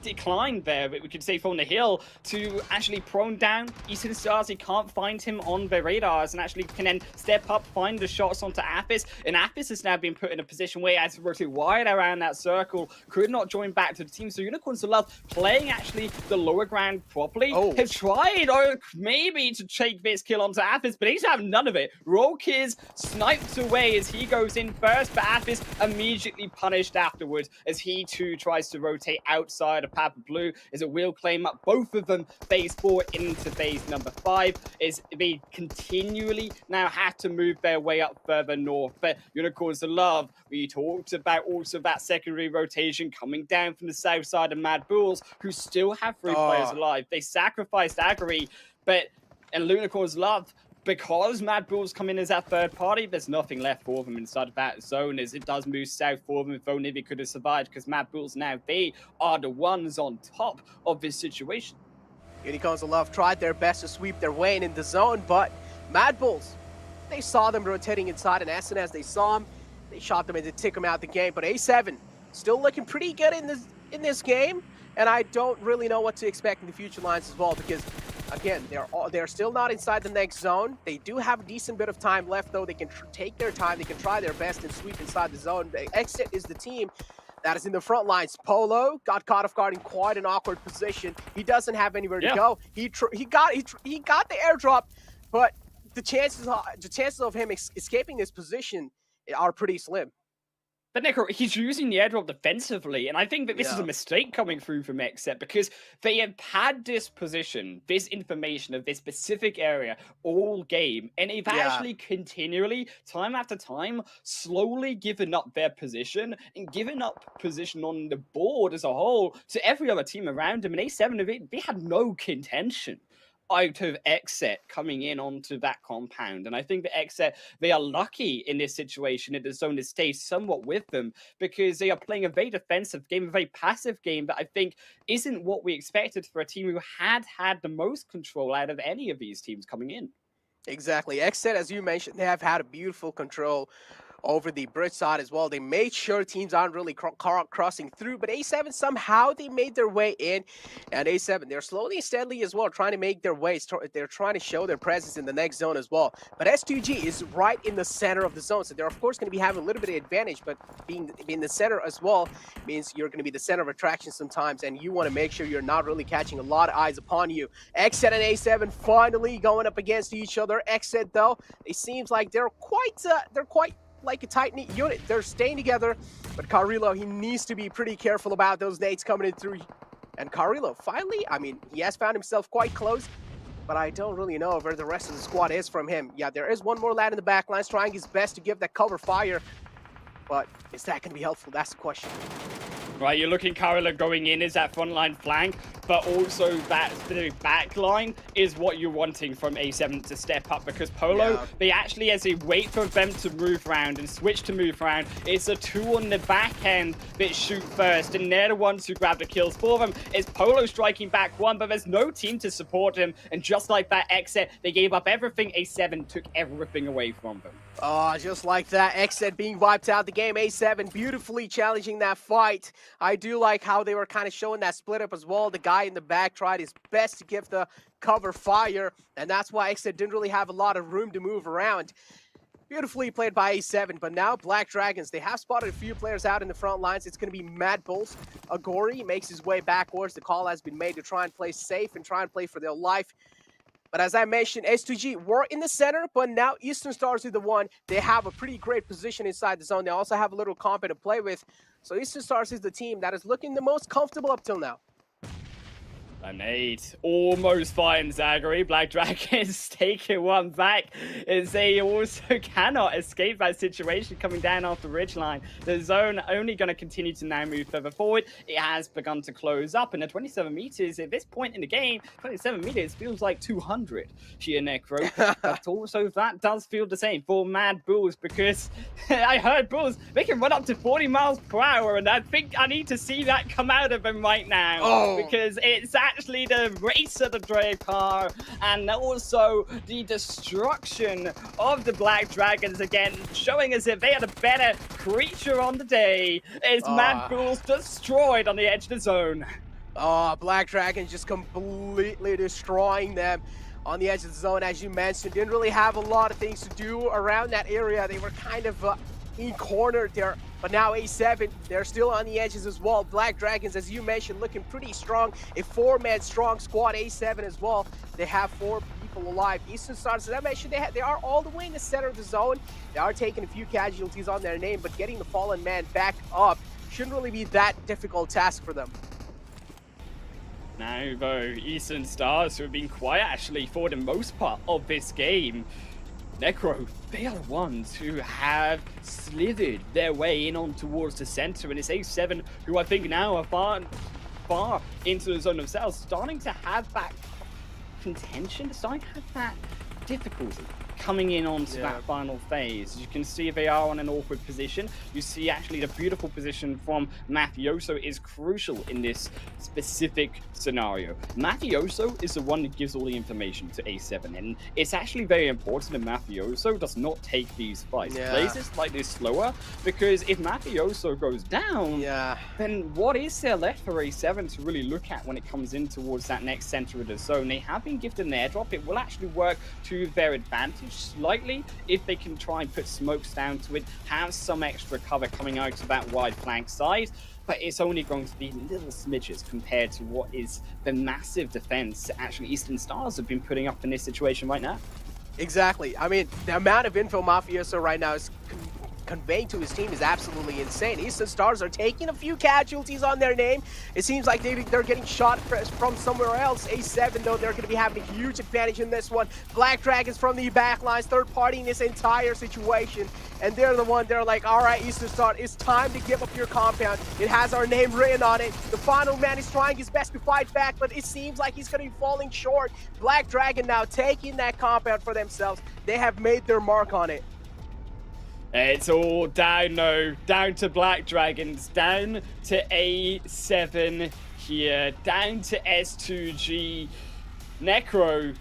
decline there, we could say, from the hill to actually prone down Eastern Stars. He can't find him on the radars and actually can then step up, find the shots onto Apis. And Apis has now been put in a position where he has to rotate wide around that circle, could not join back to the team. So Unicorns of Love playing actually the lower ground properly. Have tried or maybe to take this kill onto Apis, but he's having none of it. Rokiz sniped away as he goes in first, but Apis immediately punished afterwards as he too tries to rotate outside of Papa Blue, as it will claim up both of them phase 4 into phase number 5, as they continually now have to move their way up further north. But Unicorns of Love, we talked about also that secondary rotation coming down from the south side of Mad Bulls, who still have 3 players alive. They sacrificed Agri, and Unicorns of Love, because Mad Bulls come in as that third party, there's nothing left for them inside of that zone, as it does move south for them if only they could have survived, because Mad Bulls now, they are the ones on top of this situation. Unicorns of Love tried their best to sweep their way in the zone, but Mad Bulls, they saw them rotating inside, and as soon as they saw them, they shot them and they took them out the game. But A7 still looking pretty good in this game, and I don't really know what to expect in the future lines as well, because again, they're still not inside the next zone. They do have a decent bit of time left, though. They can take their time. They can try their best and sweep inside the zone. The Exit is the team that is in the front lines. Polo got caught off guard in quite an awkward position. He doesn't have anywhere to go. He got the airdrop, but the chances of him escaping this position are pretty slim. But Nico, he's using the airdrop defensively, and I think that this is a mistake coming through from Exit, because they have had this position, this information of this specific area all game, and they've actually continually, time after time, slowly given up their position and given up position on the board as a whole to every other team around them. And A7, they had no contention out of Exit coming in onto that compound. And I think that Exit, they are lucky in this situation that the zone has stayed somewhat with them, because they are playing a very defensive game, a very passive game that I think isn't what we expected for a team who had the most control out of any of these teams coming in. Exactly. Exit, as you mentioned, they have had a beautiful control over the bridge side as well. They made sure teams aren't really crossing through, but A7 somehow they made their way in, and A7, they're slowly and steadily as well trying to make their way. They're trying to show their presence in the next zone as well. But S2G is right in the center of the zone, so they're of course going to be having a little bit of advantage, but being the center as well means you're going to be the center of attraction sometimes, and you want to make sure you're not really catching a lot of eyes upon you. Exit and A7 finally going up against each other. Exit, though, it seems like they're quite like a tight-knit unit. They're staying together, but Carrillo, he needs to be pretty careful about those nades coming in through. And Carrillo, finally, I mean, he has found himself quite close, but I don't really know where the rest of the squad is from him. Yeah, there is one more lad in the back lines trying his best to give that cover fire, but is that going to be helpful? That's the question. Right, you're looking Carrillo going in as that frontline flank, but also that back line is what you're wanting from A7 to step up, because Polo, they actually, as they wait for them to move around and switch to move around, it's the two on the back end that shoot first, and they're the ones who grab the kills for them. It's Polo striking back one, but there's no team to support him, and just like that Exit, they gave up everything. A7 took everything away from them. Oh, just like that, Exit being wiped out the game. A7 beautifully challenging that fight. I do like how they were kind of showing that split up as well. The guy in the back tried his best to give the cover fire, and that's why Exit didn't really have a lot of room to move around. Beautifully played by A7, but now Black Dragons, they have spotted a few players out in the front lines. It's going to be Mad Bulls. Agori makes his way backwards. The call has been made to try and play safe and try and play for their life. But as I mentioned, S2G were in the center, but now Eastern Stars are the one. They have a pretty great position inside the zone. They also have a little comp to play with. So Eastern Stars is the team that is looking the most comfortable up till now. An 8 almost finds Zachary. Black Dragons taking one back as they also cannot escape that situation coming down off the ridgeline. The zone only going to continue to now move further forward. It has begun to close up, and at 27 meters at this point in the game, 27 meters feels like 200 here, Necro. But also that does feel the same for Mad Bulls, because I heard Bulls, they can run up to 40 miles per hour, and I think I need to see that come out of them right now. Because it's actually the race of the Drake car, and also the destruction of the Black Dragons again, showing as if they are the better creature on the day, as Mad Bulls destroyed on the edge of the zone. Black Dragons just completely destroying them on the edge of the zone, as you mentioned. Didn't really have a lot of things to do around that area. They were kind of in cornered there, but now A7, they're still on the edges as well. Black Dragons, as you mentioned, looking pretty strong. A 4-man strong squad, A7 as well. They have 4 people alive. Eastern Stars, as I mentioned, they are all the way in the center of the zone. They are taking a few casualties on their name, but getting the fallen man back up shouldn't really be that difficult task for them. Now, though, Eastern Stars, who have been quiet actually for the most part of this game, Necro, they are the ones who have slithered their way in on towards the center, and it's A7 who I think now are far into the zone themselves, starting to have that contention, starting to have that difficulty coming in onto that final phase. As you can see, they are on an awkward position. You see actually the beautiful position from Mafioso is crucial in this specific scenario. Mafioso is the one that gives all the information to A7, and it's actually very important that Mafioso does not take these fights. Plays it slightly slower, because if Mafioso goes down, then what is there left for A7 to really look at when it comes in towards that next center of the zone? They have been gifted an airdrop. It will actually work to their advantage slightly if they can try and put smokes down to it, have some extra cover coming out of that wide flank side, but it's only going to be little smidges compared to what is the massive defense actually Eastern Stars have been putting up in this situation right now. Exactly. I mean, the amount of info Mafioso right now is conveying to his team is absolutely insane. Eastern Stars are taking a few casualties on their name. It seems like they're getting shot from somewhere else. A7, though, they're going to be having a huge advantage in this one. Black Dragons from the backlines, third party in this entire situation. And they're the one, they're like, all right, Eastern Star, it's time to give up your compound. It has our name written on it. The final man is trying his best to fight back, but it seems like he's going to be falling short. Black Dragon now taking that compound for themselves. They have made their mark on it. It's all down, no, down to Black Dragons, down to A7 here, down to S2G. Necro,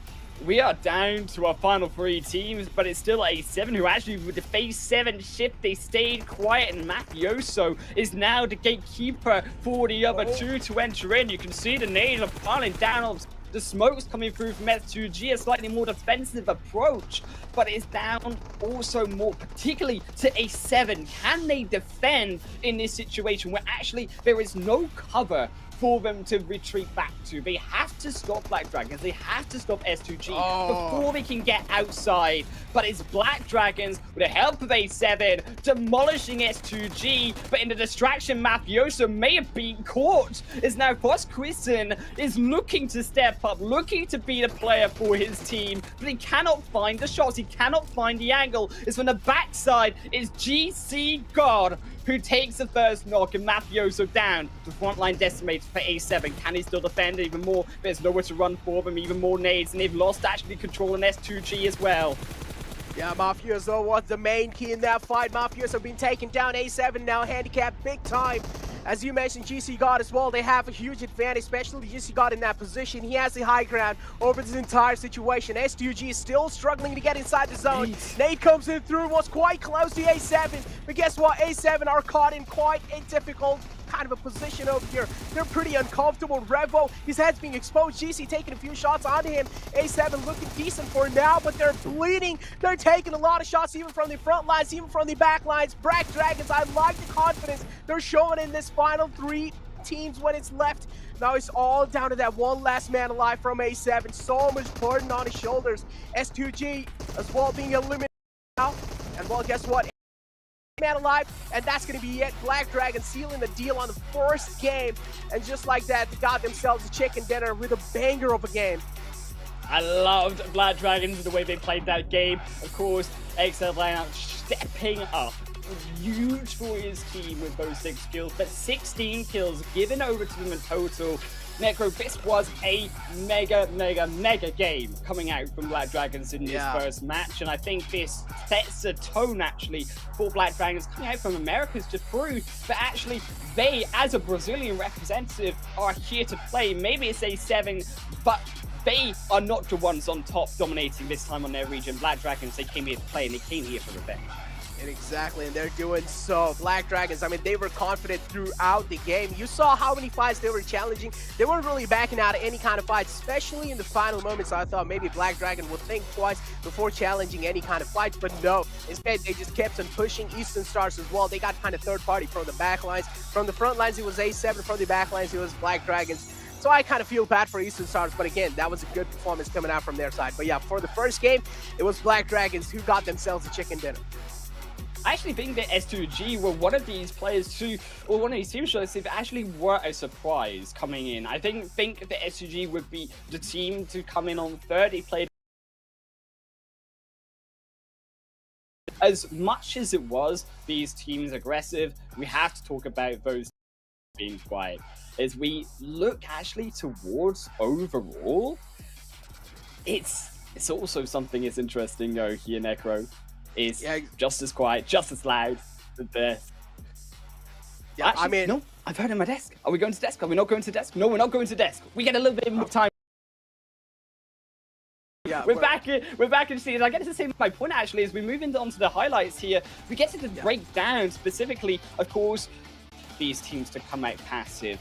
we are down to our final 3 teams, but it's still A7 who actually, with the phase 7 shift, they stayed quiet, and Mafioso is now the gatekeeper for the other 2 to enter in. You can see the nades are piling down on the smokes coming through from S2G, a slightly more defensive approach, but it's down also more particularly to A7. Can they defend in this situation where actually there is no cover for them to retreat back to? They have to stop Black Dragons, they have to stop S2G before they can get outside. But it's Black Dragons, with the help of A7, demolishing S2G, but in the distraction, Mafioso may have been caught. Is now Fosquison is looking to step up, looking to be the player for his team, but he cannot find the shots, he cannot find the angle. It's from the backside, it's GC God who takes the first knock, and Mafioso down. The front line decimated for A7. Can he still defend even more? There's nowhere to run for them, even more nades, and they've lost actually control on S2G as well. Yeah, Mafioso was the main key in that fight. Mafioso been taken down. A7 now handicapped big time. As you mentioned, GC God as well, they have a huge advantage, especially GC God in that position. He has the high ground over this entire situation. S2G is still struggling to get inside the zone. Nate comes in through, was quite close to A7, but guess what? A7 are caught in quite a difficult kind of a position over here. They're pretty uncomfortable. Revo, his head's being exposed. GC taking a few shots onto him. A7 looking decent for now, but they're bleeding. They're taking a lot of shots even from the front lines, even from the back lines. Black Dragons, I like the confidence they're showing in this final 3 teams when it's left. Now it's all down to that one last man alive from A7. So much burden on his shoulders. S2G as well being eliminated now. And well, guess what? man alive, and that's going to be it. Black Dragon sealing the deal on the first game, and just like that, they got themselves a chicken dinner with a banger of a game. I loved Black Dragons, the way they played that game. Of course, XL lineup stepping up. Huge for his team with those 6 kills, but 16 kills given over to them in total. Necro, this was a mega game coming out from Black Dragons in this first match, and I think this sets a tone actually for Black Dragons coming out from Americas to prove that actually they, as a Brazilian representative, are here to play. Maybe it's A7, but they are not the ones on top dominating this time on their region. Black Dragons, they came here to play, and they came here for revenge. And exactly, and they're doing so. Black Dragons, I mean, they were confident throughout the game. You saw how many fights they were challenging. They weren't really backing out of any kind of fight, especially in the final moments. I thought maybe Black Dragon would think twice before challenging any kind of fights, but no. Instead, they just kept on pushing. Eastern Stars as well. They got kind of third party from the back lines. From the front lines, it was A7. From the back lines, it was Black Dragons. So I kind of feel bad for Eastern Stars, but again, that was a good performance coming out from their side. But yeah, for the first game, it was Black Dragons who got themselves a chicken dinner. I actually think that S2G were one of these players who, or one of these teams, should I say, that actually were a surprise coming in. I think that S2G would be the team to come in on third. They played as much as it was these teams aggressive. We have to talk about those being quiet. As we look actually towards overall, it's also something that's interesting though here, Necro. Is just as quiet, just as loud. Yeah, actually, I mean, no, I've heard in my desk. Are we going to desk? Are we not going to desk? No, we're not going to desk. We get a little bit more time. Yeah, we're back in season. I get to say my point actually as we move into onto the highlights here. We get to break down specifically, of course, these teams to come out passive.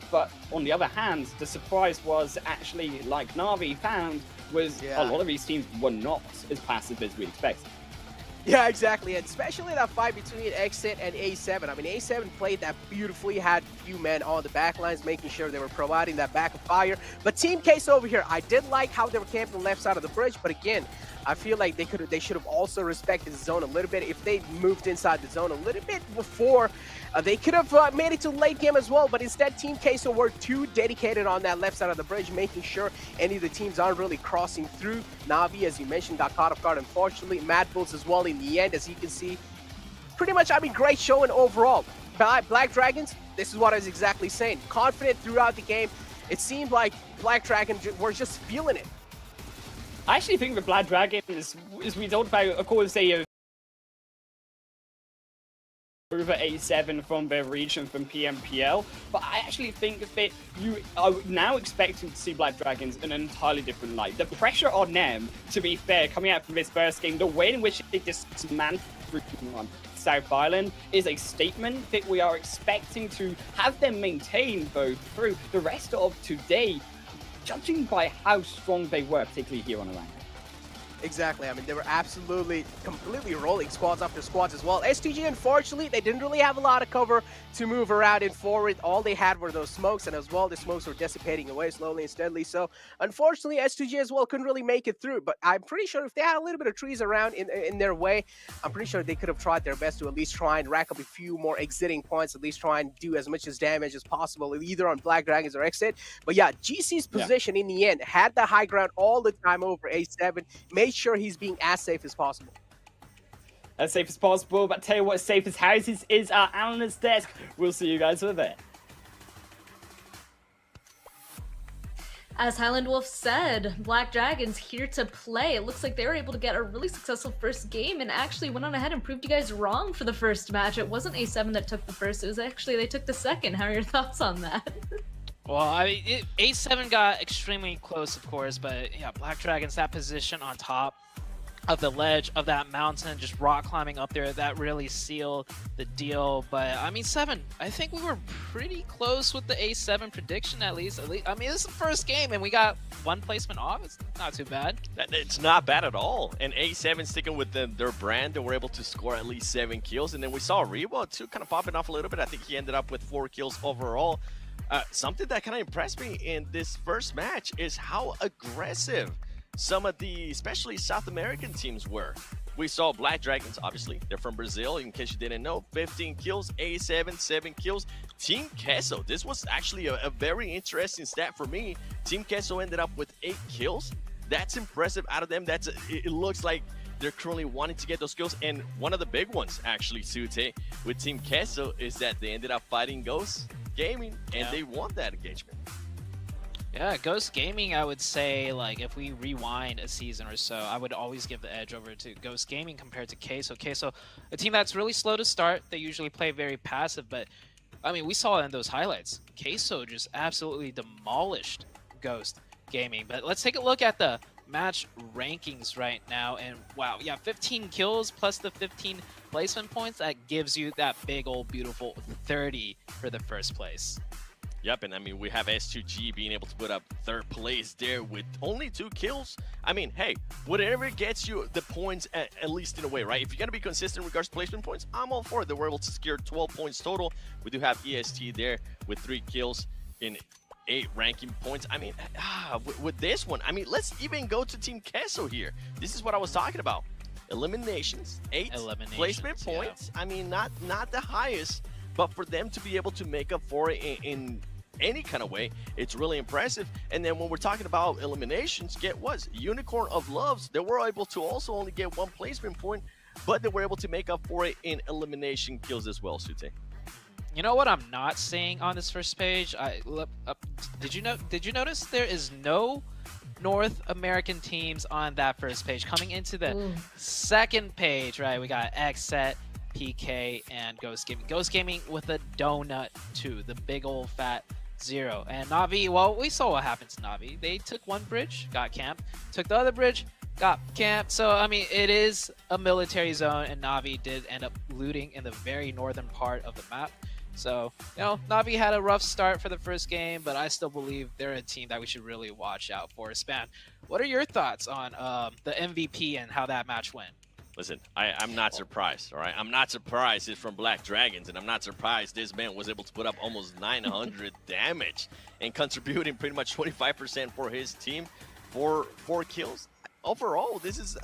But on the other hand, the surprise was actually, like Na'Vi found, was a lot of these teams were not as passive as we expected. Yeah, exactly, and especially that fight between Exit and A7. I mean, A7 played that beautifully, had a few men on the back lines, making sure they were providing that backup fire. But Team Case over here, I did like how they were camping on the left side of the bridge, but again, I feel like they should have also respected the zone a little bit. If they moved inside the zone a little bit before, they could have made it to late game as well, but instead Team Queso were too dedicated on that left side of the bridge, making sure any of the teams aren't really crossing through. Na'Vi, as you mentioned, got caught off guard, unfortunately. Mad Bulls as well in the end, as you can see. Pretty much, I mean, great showing overall. Black Dragons, this is what I was exactly saying. Confident throughout the game. It seemed like Black Dragons were just feeling it. I actually think the Black Dragons, as we talked about, of course, they over A7 from their region from PMPL, but I actually think that you are now expecting to see Black Dragons in an entirely different light. The pressure on them, to be fair, coming out from this first game, the way in which they dismantled on South Island is a statement that we are expecting to have them maintain both through the rest of today, judging by how strong they were, particularly here on the rank. Exactly. I mean, they were absolutely, completely rolling squads after squads as well. STG, unfortunately, they didn't really have a lot of cover to move around and forward. All they had were those smokes, and as well, the smokes were dissipating away slowly and steadily. So, unfortunately, STG as well couldn't really make it through. But I'm pretty sure if they had a little bit of trees around in their way, I'm pretty sure they could have tried their best to at least try and rack up a few more exiting points, at least try and do as much as damage as possible, either on Black Dragons or Exit. But yeah, GC's position in the end had the high ground all the time over A7, made sure he's being as safe as possible. As safe as possible, but tell you what, safe as houses is our analyst desk. We'll see you guys over there. As Highland Wolf said, Black Dragons here to play. It looks like they were able to get a really successful first game and actually went on ahead and proved you guys wrong for the first match. It wasn't A7 that took the first, it was actually they took the second. How are your thoughts on that? Well, I mean, A7 got extremely close, of course, but yeah, Black Dragons, that position on top of the ledge of that mountain, just rock climbing up there, that really sealed the deal. But I mean, 7, I think we were pretty close with the A7 prediction at least. I mean, this is the first game and we got one placement off. It's not too bad. It's not bad at all. And A7 sticking with their brand, and were able to score at least 7 kills. And then we saw Rebo too kind of popping off a little bit. I think he ended up with 4 kills overall. Something that kind of impressed me in this first match is how aggressive some of the, especially South American teams were. we saw Black Dragons, obviously. They're from Brazil, in case you didn't know. 15 kills, A7, 7 kills. Team Queso, this was actually a very interesting stat for me. Team Queso ended up with 8 kills. That's impressive out of them. It looks like they're currently wanting to get those kills. And one of the big ones, actually, Sute, with Team Queso is that they ended up fighting Ghost Gaming, and they won that engagement. Yeah, Ghost Gaming, I would say, like, if we rewind a season or so, I would always give the edge over to Ghost Gaming compared to Queso. Queso, a team that's really slow to start. They usually play very passive, but, I mean, we saw in those highlights, Queso just absolutely demolished Ghost Gaming. But let's take a look at the match rankings right now, and wow, yeah, 15 kills plus the 15 placement points, that gives you that big old beautiful 30 for the first place. Yep, and I mean, we have S2G being able to put up 3rd place there with only 2 kills. I mean, hey, whatever gets you the points, at least in a way, right? If you're going to be consistent in regards to placement points, I'm all for it. They were able to secure 12 points total. We do have EST there with 3 kills in 8 ranking points. I mean, with this one, I mean, let's even go to Team Queso here. This is what I was talking about. Eliminations, 8 placement points. I mean, not the highest, but for them to be able to make up for it in any kind of way, it's really impressive. And then when we're talking about eliminations, get what? Unicorn of Loves, they were able to also only get 1 placement point, but they were able to make up for it in elimination kills as well, Sute. You know what I'm not seeing on this first page? Did you notice there is no North American teams on that first page? Coming into the second page, right? We got Xset, PK, and Ghost Gaming. Ghost Gaming with a donut too, the big old fat 0. And Na'Vi, well, we saw what happened to Na'Vi. They took one bridge, got camped, took the other bridge, got camped. So, I mean, it is a military zone, and Na'Vi did end up looting in the very northern part of the map. So, you know, Na'Vi had a rough start for the first game, but I still believe they're a team that we should really watch out for. Span, what are your thoughts on the MVP and how that match went? Listen, I'm not surprised, all right? I'm not surprised it's from Black Dragons, and I'm not surprised this man was able to put up almost 900 damage and contributing pretty much 25% for his team for 4 kills. Overall, this is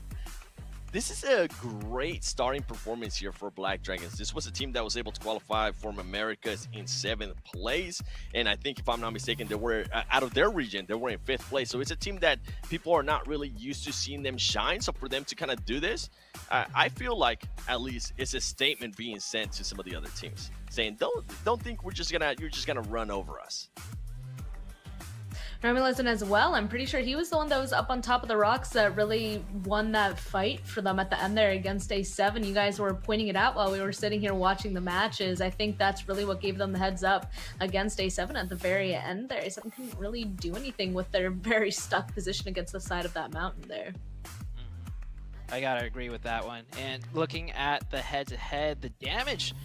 a great starting performance here for Black Dragons. This was a team that was able to qualify for Americas in 7th place. And I think, if I'm not mistaken, they were, out of their region, they were in 5th place. So it's a team that people are not really used to seeing them shine. So for them to kind of do this, I feel like at least it's a statement being sent to some of the other teams, saying, don't think you're just gonna run over us. Romulus as well. I'm pretty sure he was the one that was up on top of the rocks that really won that fight for them at the end there against A7. You guys were pointing it out while we were sitting here watching the matches. I think that's really what gave them the heads up against A7 at the very end there. A7 couldn't really do anything with their very stuck position against the side of that mountain there. I gotta agree with that one. And looking at the head-to-head, the damage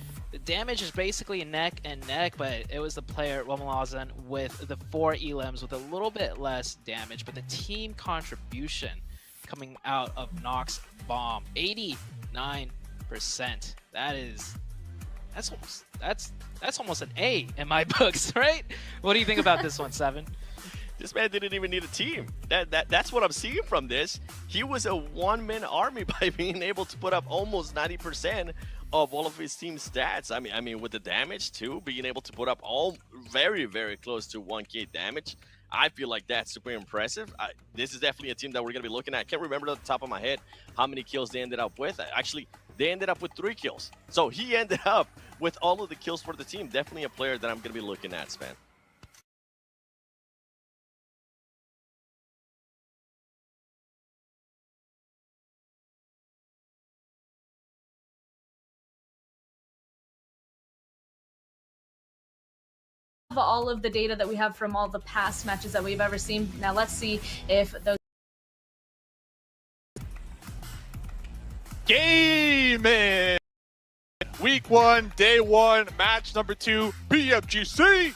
is basically neck and neck, but it was the player Romulazan with the 4 elims with a little bit less damage. But the team contribution coming out of Nox Bomb, 89%. That's almost an A in my books, right? What do you think about this one, Seven? This man didn't even need a team. That's what I'm seeing from this. He was a one-man army by being able to put up almost 90% of all of his team stats. I mean, with the damage too, being able to put up all very, very close to 1k damage. I feel like that's super impressive. This is definitely a team that we're going to be looking at. I can't remember off the top of my head how many kills they ended up with. Actually, they ended up with 3 kills. So he ended up with all of the kills for the team. Definitely a player that I'm going to be looking at, Span. All of the data that we have from all the past matches that we've ever seen. Now let's see if those Gaming! Week 1, day 1, match number 2, PFGC!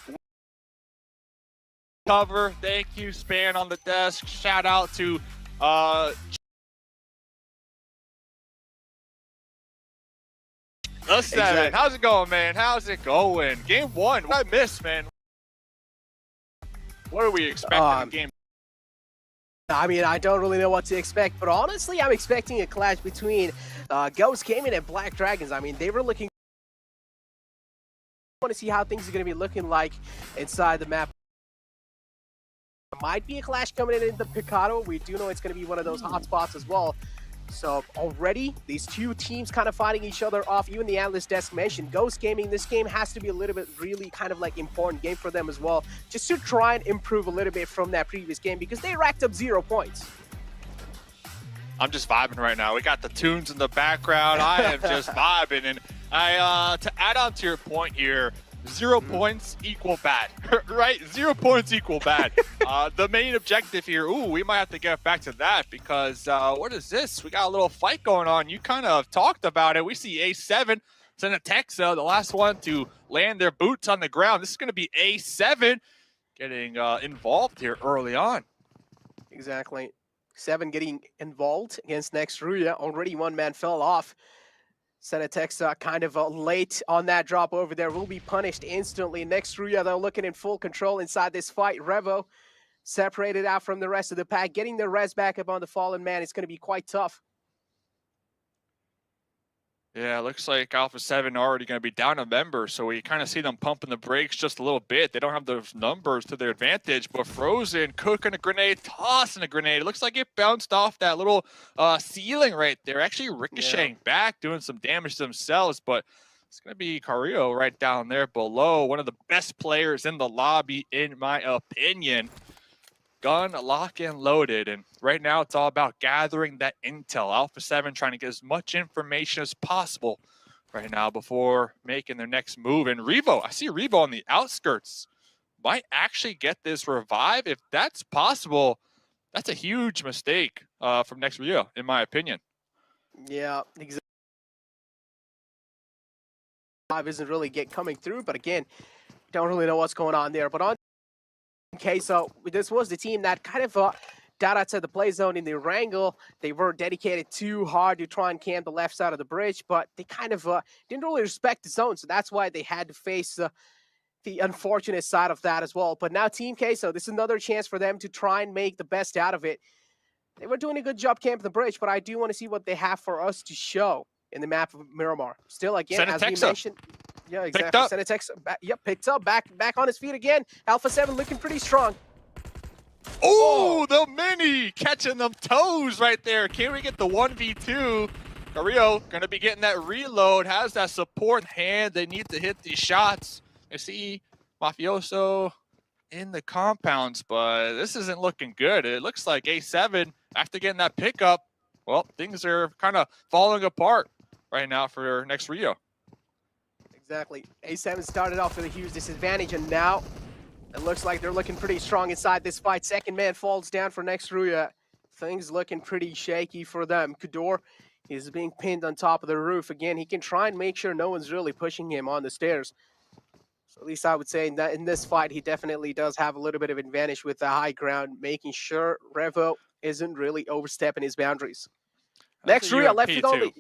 Cover, thank you, Span on the desk. Shout out to Seven. Exactly. How's it going, man? How's it going? Game 1, what I missed, man? What are we expecting in game I mean, I don't really know what to expect, but honestly, I'm expecting a clash between Ghost Gaming and Black Dragons. I mean, they were looking. I want to see how things are going to be looking like inside the map. There might be a clash coming in the Picado. We do know it's going to be one of those hot spots as well. So already, these two teams kind of fighting each other off. Even the analyst desk mentioned Ghost Gaming. This game has to be a little bit really kind of like important game for them as well, just to try and improve a little bit from that previous game because they racked up 0 points. I'm just vibing right now. We got the tunes in the background. I am just vibing. And to add on to your point here, 0 points equal bad, right? 0 points equal bad. The main objective here, we might have to get back to that because what is this? We got a little fight going on. You kind of talked about it. We see A7, Senatexa, the last one to land their boots on the ground. This is going to be A7 getting involved here early on. Exactly. 7 getting involved against Nextruya. Already one man fell off. Senatexa kind of late on that drop over there, will be punished instantly. Nextruya, though, looking in full control inside this fight. Revo separated out from the rest of the pack. Getting the res back up on the fallen man is going to be quite tough. Yeah, looks like Alpha 7 already going to be down a member, so we kind of see them pumping the brakes just a little bit. They don't have those numbers to their advantage, but Frozen cooking a grenade, tossing a grenade. It looks like it bounced off that little ceiling right there, actually ricocheting back, doing some damage to themselves, but it's going to be Carrillo right down there below, one of the best players in the lobby, in my opinion. Gun lock and loaded, and right now it's all about gathering that intel. Alpha 7 trying to get as much information as possible right now before making their next move. And Revo, I see Revo on the outskirts, might actually get this revive. If that's possible, that's a huge mistake from Nextruya, in my opinion. Yeah, exactly. Isn't really coming through, but again, don't really know what's going on there. But on okay, so this was the team that kind of got outside the play zone in the wrangle. They were dedicated too hard to try and camp the left side of the bridge, but they kind of didn't really respect the zone, so that's why they had to face the unfortunate side of that as well. But now Team Queso, this is another chance for them to try and make the best out of it. They were doing a good job camping the bridge, but I do want to see what they have for us to show in the map of Miramar. Still, again, as we mentioned, yeah, exactly. Senatexa, picked up, back on his feet again. Alpha 7 looking pretty strong. Oh, the mini catching them toes right there. Can we get the 1v2? Carrillo gonna be getting that reload, has that support hand. They need to hit these shots. I see Mafioso in the compounds, but this isn't looking good. It looks like A7, after getting that pickup, well, things are kind of falling apart right now for Nextruya. Exactly. A7 started off with a huge disadvantage, and now it looks like they're looking pretty strong inside this fight. Second man falls down for Nextruya. Things looking pretty shaky for them. Kador is being pinned on top of the roof. Again, he can try and make sure no one's really pushing him on the stairs. So at least I would say that in this fight, he definitely does have a little bit of advantage with the high ground, making sure Revo isn't really overstepping his boundaries. Nextruya left with only...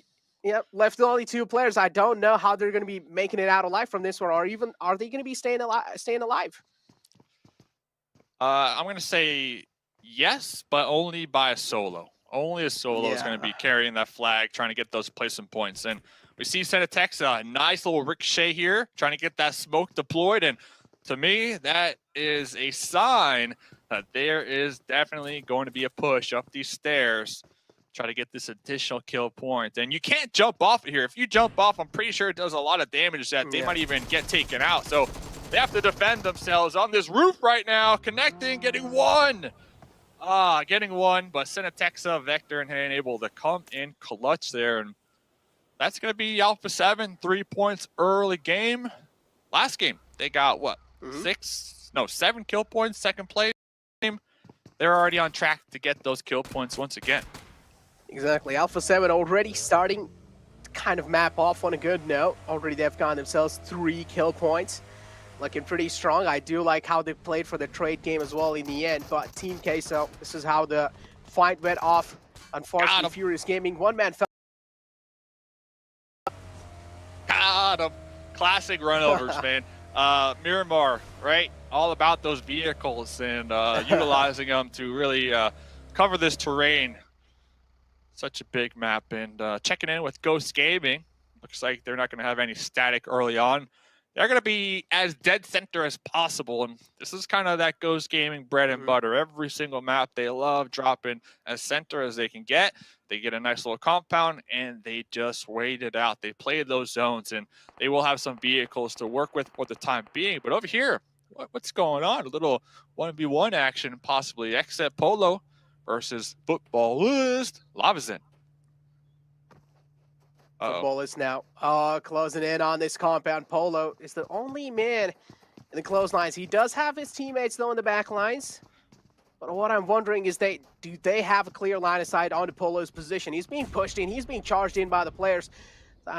Yep, left with only 2 players. I don't know how they're going to be making it out alive from this one, or even are they going to be staying alive? I'm going to say yes, but only by a solo. Only a solo is going to be carrying that flag, trying to get those placement points. And we see Senatexa, a nice little ricochet here, trying to get that smoke deployed. And to me, that is a sign that there is definitely going to be a push up these stairs. Try to get this additional kill point. And you can't jump off it here. If you jump off, I'm pretty sure it does a lot of damage that they might even get taken out. So they have to defend themselves on this roof right now. Connecting, getting one. Getting one, but Senatexa, Vector, and Han able to come in clutch there. And that's going to be Alpha 7, 3 points early game. Last game, they got what? 7 kill points, second place. They're already on track to get those kill points once again. Exactly. Alpha 7 already starting to kind of map off on a good note. Already they've gotten themselves 3 kill points. Looking pretty strong. I do like how they played for the trade game as well in the end. But Team Queso, this is how the fight went off. Unfortunately, Furious Gaming, one man fell. Got him. Classic runovers, man. Miramar, right? All about those vehicles and utilizing them to really cover this terrain. Such a big map. And checking in with Ghost Gaming. Looks like they're not going to have any static early on. They're going to be as dead center as possible. And this is kind of that Ghost Gaming bread and butter. Every single map, they love dropping as center as they can get. They get a nice little compound, and they just wait it out. They play those zones, and they will have some vehicles to work with for the time being. But over here, what's going on? A little 1v1 action, possibly. Except Polo versus Footballist Lavazin. Footballist now closing in on this compound. Polo is the only man in the close lines. He does have his teammates, though, in the back lines. But what I'm wondering is, do they have a clear line of sight onto Polo's position? He's being pushed in. He's being charged in by the players.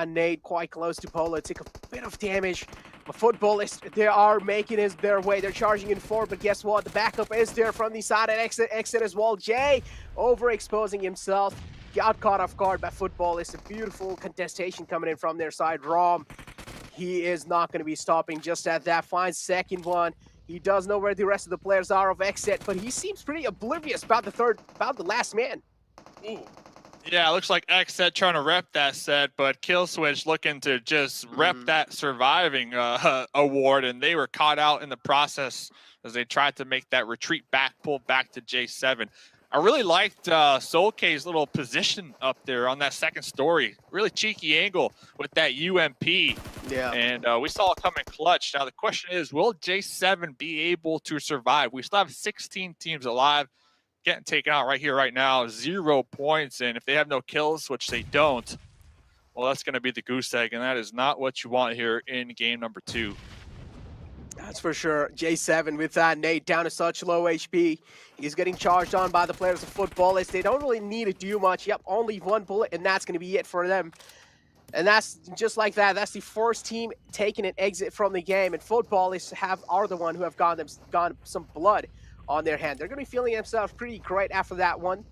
Nade quite close to Polo. Took a bit of damage. But Footballist, they are making their way. They're charging in forward, but guess what? The backup is there from the side at exit as well. Jay overexposing himself. Got caught off guard by Footballist. A beautiful contestation coming in from their side. Rom, he is not going to be stopping just at that. Finds second one. He does know where the rest of the players are of exit, but he seems pretty oblivious about the last man. Ooh. Yeah, it looks like Xset trying to rep that set, but Killswitch looking to just rep that surviving award, and they were caught out in the process as they tried to make that retreat back, pull back to J7. I really liked Soulk's little position up there on that second story. Really cheeky angle with that UMP. Yeah. And we saw it come in clutch. Now the question is, will J7 be able to survive? We still have 16 teams alive. Getting taken out right here, right now. 0 points. And if they have no kills, which they don't, well, that's going to be the goose egg. And that is not what you want here in game number 2. That's for sure. J7 with that Nate down to such low HP. He's getting charged on by the players of Footballist. They don't really need to do much. Yep, only one bullet, and that's going to be it for them. And that's just like that. That's the first team taking an exit from the game. And Footballists are the one who have gone some blood on their hand. They're going to be feeling themselves pretty great after that one.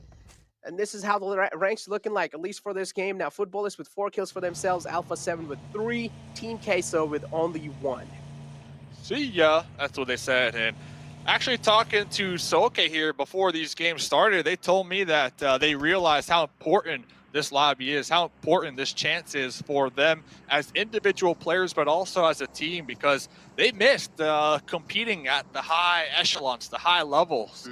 And this is how the ranks looking like, at least for this game. Now, Footballists with 4 kills for themselves. Alpha 7 with 3. Team Queso with only 1. See ya. That's what they said. And actually talking to Soke here before these games started, they told me that they realized how important this lobby is, how important this chance is for them as individual players, but also as a team, because they missed competing at the high echelons, the high levels.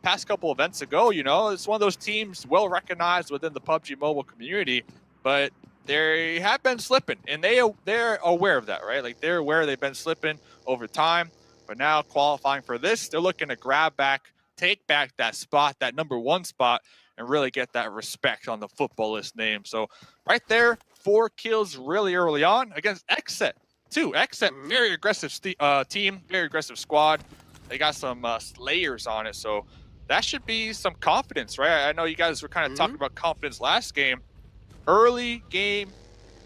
Past couple events ago, you know, it's one of those teams well recognized within the PubG Mobile community, but they have been slipping, and they're aware of that, right? Like, they're aware they've been slipping over time, but now qualifying for this, they're looking to grab back, take back that spot, that #1 spot, and really get that respect on the Footballist name. So right there, 4 kills really early on against Xset too. Xset, very aggressive team, very aggressive squad. They got some slayers on it, so that should be some confidence, right? I know you guys were kind of talking about confidence last game. Early game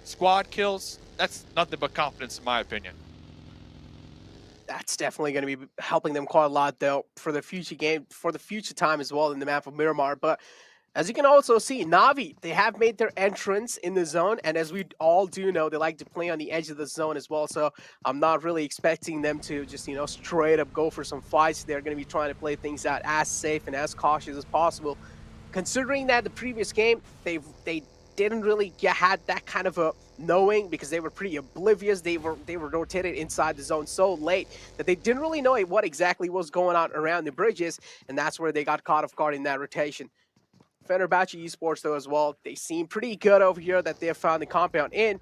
squad kills, that's nothing but confidence in my opinion. That's definitely going to be helping them quite a lot, though, for the future game, for the future time as well in the map of Miramar. But as you can also see, Na'Vi, they have made their entrance in the zone, and as we all do know, they like to play on the edge of the zone as well. So I'm not really expecting them to just, you know, straight up go for some fights. They're going to be trying to play things out as safe and as cautious as possible. Considering that the previous game, they didn't really had that kind of a knowing, because they were pretty oblivious. They were rotated inside the zone so late that they didn't really know what exactly was going on around the bridges, and that's where they got caught off guard in that rotation. Fenerbahce Esports, though, as well, they seem pretty good over here that they have found the compound in.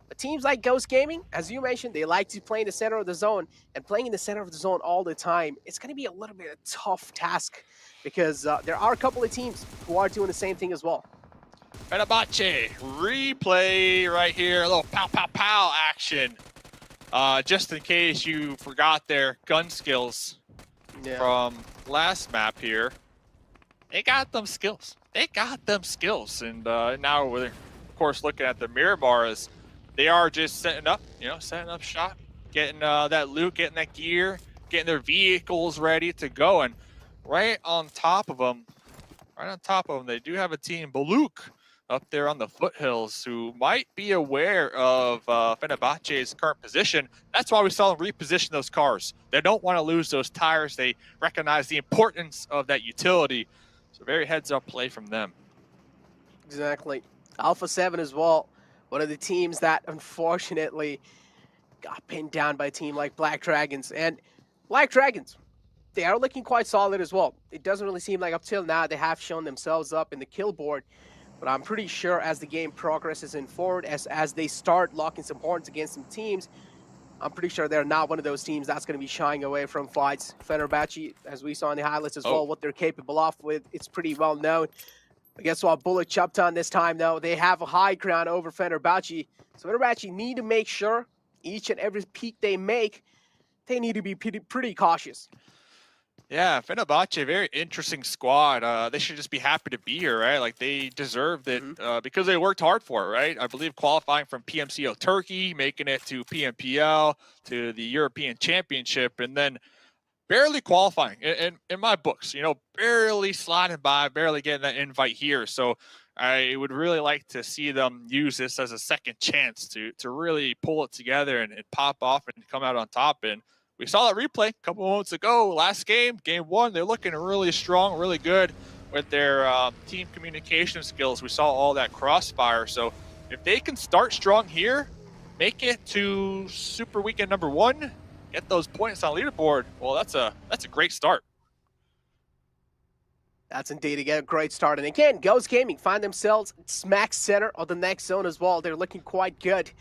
But teams like Ghost Gaming, as you mentioned, they like to play in the center of the zone, and playing in the center of the zone all the time, it's going to be a little bit of a tough task, because there are a couple of teams who are doing the same thing as well. Fenerbahce, replay right here, a little pow, pow, pow action. Just in case you forgot their gun skills from last map here. They got them skills. They got them skills. And now we're, of course, looking at the Miramar as they are just setting up, you know, setting up shop, getting that loot, getting that gear, getting their vehicles ready to go. And right on top of them, they do have a team, Baluk, up there on the foothills, who might be aware of Fenerbahce's current position. That's why we saw them reposition those cars. They don't want to lose those tires. They recognize the importance of that utility. So very heads-up play from them. Exactly. Alpha 7 as well. One of the teams that unfortunately got pinned down by a team like Black Dragons. And Black Dragons, they are looking quite solid as well. It doesn't really seem like up till now they have shown themselves up in the kill board. But I'm pretty sure as the game progresses in forward, as they start locking some horns against some teams, I'm pretty sure they're not one of those teams that's going to be shying away from fights. Fenerbahce, as we saw in the highlights as well, what they're capable of with, it's pretty well known. But guess what? Bullet Chupton this time, though, they have a high ground over Fenerbahce. So Fenerbahce need to make sure each and every peak they make, they need to be pretty cautious. Yeah, Fenerbahce, very interesting squad. They should just be happy to be here, right? Like, they deserved it because they worked hard for it, right? I believe qualifying from PMCO Turkey, making it to PMPL, to the European Championship, and then barely qualifying in my books, you know, barely sliding by, barely getting that invite here. So I would really like to see them use this as a second chance to really pull it together and pop off and come out on top. And we saw that replay a couple moments ago, last game, game one. They're looking really strong, really good with their team communication skills. We saw all that crossfire. So if they can start strong here, make it to Super Weekend number 1, get those points on leaderboard, well, that's a great start. That's indeed a great start. And again, Ghost Gaming find themselves smack center of the next zone as well. They're looking quite good.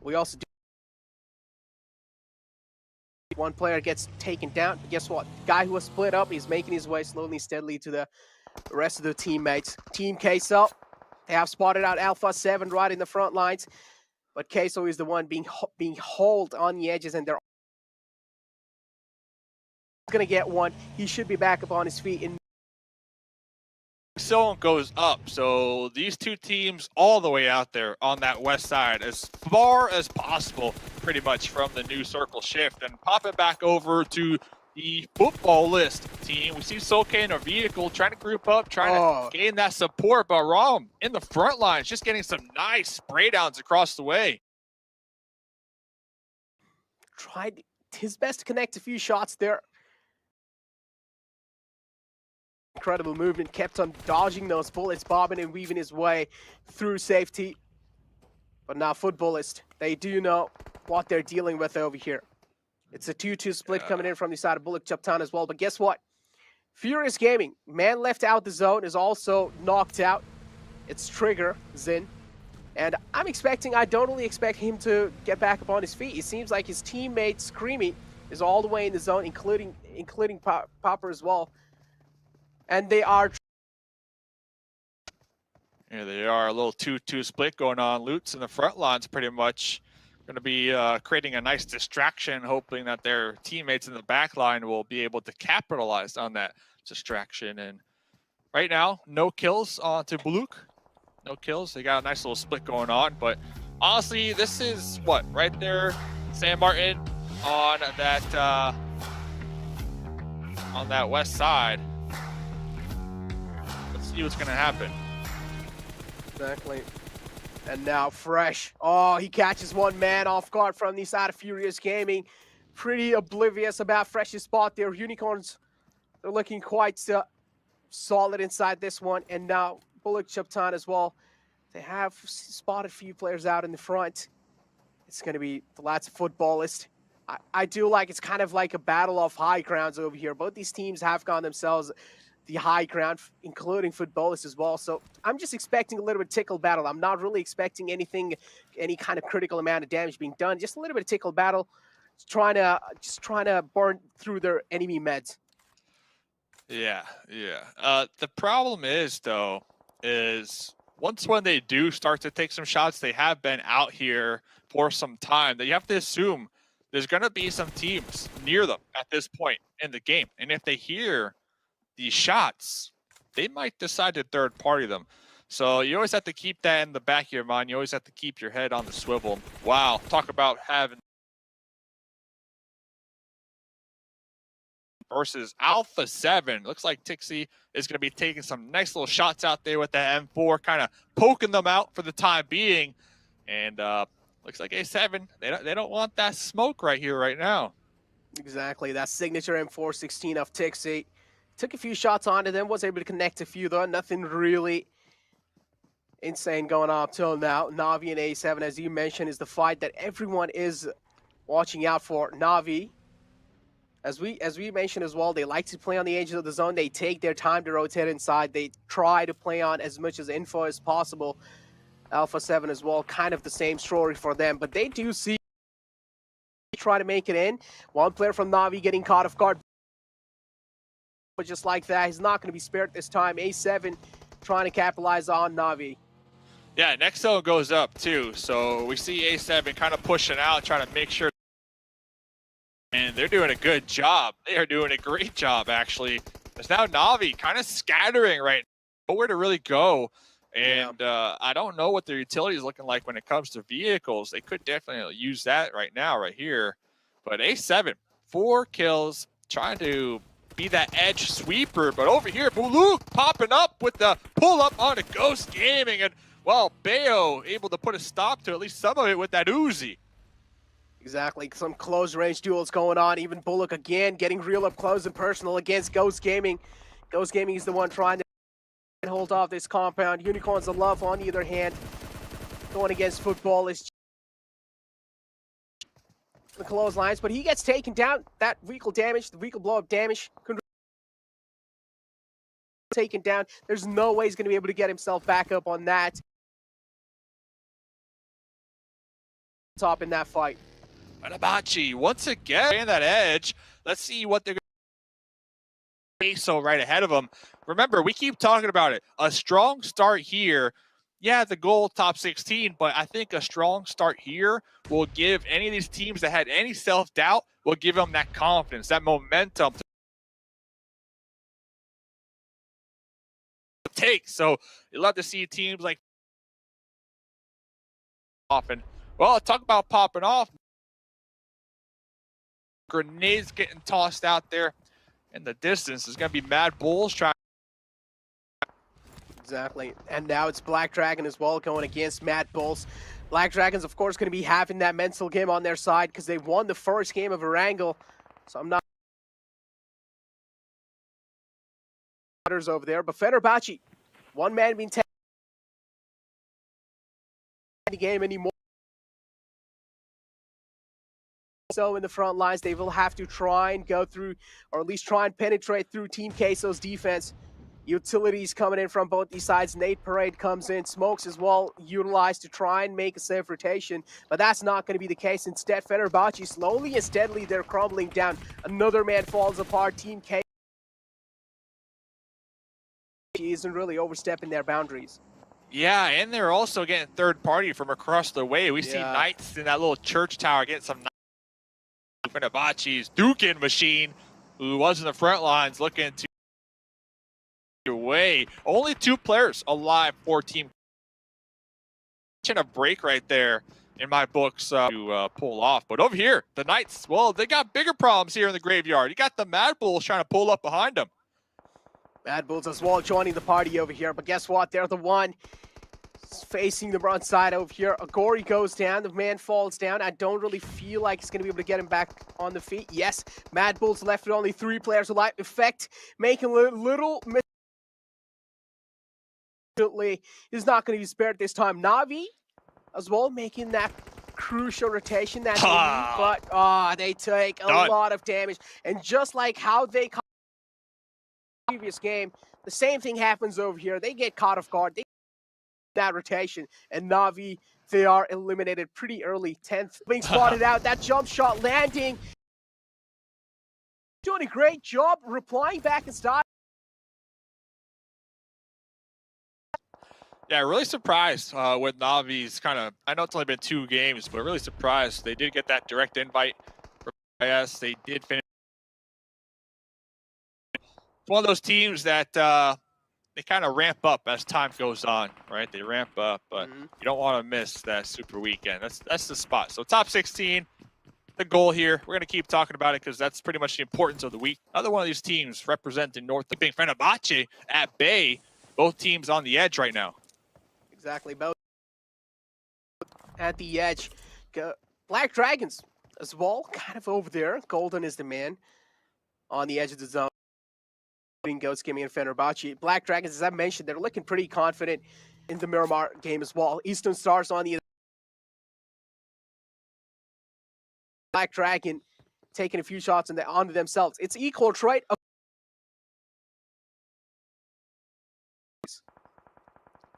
We also do. One player gets taken down. But guess what? The guy who was split up, he's making his way slowly, steadily to the rest of the teammates. Team Queso, they have spotted out Alpha 7 right in the front lines. But Queso is the one being hauled on the edges, and they're going to get one. He should be back up on his feet in Zone goes up, so these two teams all the way out there on that west side as far as possible, pretty much from the new circle shift, and pop it back over to the football list team. We see Soke in a vehicle trying to group up, trying to gain that support, but Rom in the front lines just getting some nice spray downs across the way. Tried his best to connect a few shots there. Incredible movement, kept on dodging those bullets, bobbing and weaving his way through safety. But now Footballist, they do know what they're dealing with over here. It's a 2-2 split coming in from the side of Bullet Chupton as well. But guess what? Furious Gaming, man left out the zone, is also knocked out. It's Trigger, Zin. And I don't really expect him to get back up on his feet. It seems like his teammate Screamy is all the way in the zone, including Popper as well. And they are. Here they are, a little 2-2 split going on. Lutz in the front lines pretty much going to be creating a nice distraction, hoping that their teammates in the back line will be able to capitalize on that distraction. And right now, no kills to Buluk. No kills. They got a nice little split going on. But honestly, this is what? Right there, San Martin on that west side. See what's going to happen. Exactly. And now Fresh. Oh, he catches one man off guard from the side of Furious Gaming. Pretty oblivious about Fresh's spot there. Unicorns, they're looking quite solid inside this one. And now Bullet Chupton as well. They have spotted a few players out in the front. It's going to be the lads of Footballist. I do like, it's kind of like a battle of high grounds over here. Both these teams have gone themselves the high ground, including Footballist as well. So I'm just expecting a little bit of tickle battle. I'm not really expecting any kind of critical amount of damage being done. Just a little bit of tickle battle, just trying to burn through their enemy meds. Yeah. The problem is, though, when they do start to take some shots, they have been out here for some time, that you have to assume there's going to be some teams near them at this point in the game. And if they hear these shots, they might decide to third party them. So you always have to keep that in the back of your mind. You always have to keep your head on the swivel. Wow, talk about having versus Alpha 7. Looks like Tixie is going to be taking some nice little shots out there with the M4, kind of poking them out for the time being. And looks like A7, they don't want that smoke right here, right now. Exactly, that signature M416 of Tixie. Took a few shots onto them, was able to connect a few though. Nothing really insane going on up till now. Na'Vi and A7, as you mentioned, is the fight that everyone is watching out for. Na'Vi, as we mentioned as well, they like to play on the edges of the zone. They take their time to rotate inside. They try to play on as much as info as possible. Alpha 7 as well, kind of the same story for them, but they do see try to make it in. One player from Na'Vi getting caught off guard, but just like that, he's not going to be spared this time. A7 trying to capitalize on Na'Vi. Yeah, next zone goes up too, so we see A7 kind of pushing out, trying to make sure, and they're doing a good job. They are doing a great job, actually. There's now Na'Vi kind of scattering right now, nowhere to really go. And I don't know what their utility is looking like when it comes to vehicles. They could definitely use that right now, right here. But A7, 4 kills, trying to be that edge sweeper. But over here, Buluk popping up with the pull-up on a Ghost Gaming. And, well, Bayo able to put a stop to at least some of it with that Uzi. Exactly, some close-range duels going on. Even Bullock again getting real up close and personal against Ghost Gaming. Ghost Gaming is the one trying to hold off this compound. Unicorns of Love, on the other hand, going against Football is the clotheslines, but he gets taken down. That vehicle damage, the vehicle blow-up damage, taken down. There's no way he's going to be able to get himself back up on that. Top in that fight. Anabachi once again in that edge. Let's see what they're going to do. So right ahead of them. Remember, we keep talking about it. A strong start here. Yeah, the goal top 16, but I think a strong start here will give any of these teams that had any self-doubt, will give them that confidence, that momentum to take. So you love to see teams like often. Well, talk about popping off. Grenades getting tossed out there in the distance. Is going to be Mad Bulls trying. Exactly. And now it's Black Dragon as well going against Mad Bulls. Black Dragon's, of course, going to be having that mental game on their side because they won the first game of Erangel. So I'm not over there. But Fenerbahce, one man being taken the game anymore. So in the front lines, they will have to try and go through, or at least try and penetrate through Team Queso's defense. Utilities coming in from both these sides. Nate Parade comes in. Smokes as well utilized to try and make a safe rotation. But that's not going to be the case. Instead, Fenerbahce slowly and steadily, they're crumbling down. Another man falls apart. Team K isn't really overstepping their boundaries. Yeah, and they're also getting third party from across the way. We see Knights in that little church tower getting some Fenerbahce's Dukin machine, who was in the front lines looking to away. Only 2 players alive for Team. A break right there in my books to pull off. But over here, the Knights, well, they got bigger problems here in the graveyard. You got the Mad Bulls trying to pull up behind them. Mad Bulls as well joining the party over here. But guess what? They're the one facing the front side over here. Agori goes down. The man falls down. I don't really feel like he's going to be able to get him back on the feet. Yes, Mad Bulls left with only 3 players alive. Effect making little is not going to be spared this time. Na'Vi as well making that crucial rotation, that but they take a lot of damage. And just like how they caught the previous game, the same thing happens over here. They get caught off guard. They that rotation, and Na'Vi, they are eliminated pretty early. 10th being spotted out. That jump shot landing. Doing a great job replying back in style. Yeah, really surprised with Navi's kind of, I know it's only been 2 games, but really surprised. They did get that direct invite from IS. They did finish. It's one of those teams that they kind of ramp up as time goes on, right? They ramp up, but you don't want to miss that super weekend. That's the spot. So top 16, the goal here. We're going to keep talking about it because that's pretty much the importance of the week. Another one of these teams representing North, being Fenerbahce at bay. Both teams on the edge right now. Exactly, both at the edge. Black Dragons as well, kind of over there. Golden is the man on the edge of the zone. Ghost Gaming and Fenerbahce. Black Dragons, as I mentioned, they're looking pretty confident in the Miramar game as well. Eastern Stars on the Black Dragon taking a few shots onto themselves. It's equal, right?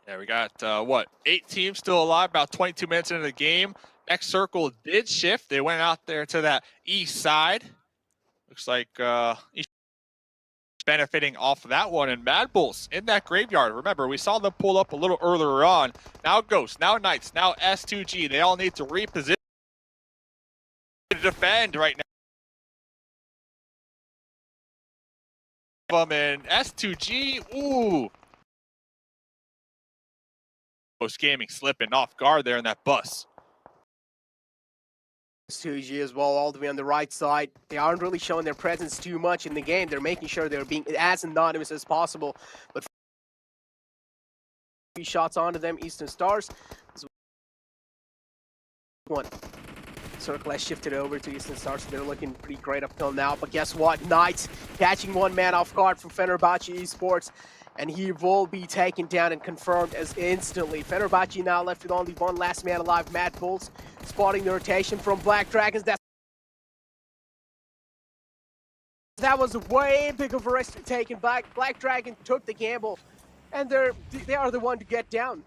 Yeah, we got, what, 8 teams still alive, about 22 minutes into the game. Next circle did shift. They went out there to that east side. Looks like East benefiting off of that one. And Mad Bulls in that graveyard. Remember, we saw them pull up a little earlier on. Now Ghost, now Knights, now S2G. They all need to reposition to defend right now. And S2G, ooh. Ghost Gaming slipping off guard there in that bus. S2G as well, all the way on the right side. They aren't really showing their presence too much in the game. They're making sure they're being as anonymous as possible. But 3 shots onto them, Eastern Stars. One. Circle has shifted over to Eastern Stars, so they're looking pretty great up till now. But guess what? Knights catching one man off guard from Fenerbahce Esports. And he will be taken down and confirmed as instantly. Fenerbahce now left with only one last man alive. Mad Bulls spotting the rotation from Black Dragons. That was a way big of a risk taken. Black Dragon took the gamble, and they are the one to get down.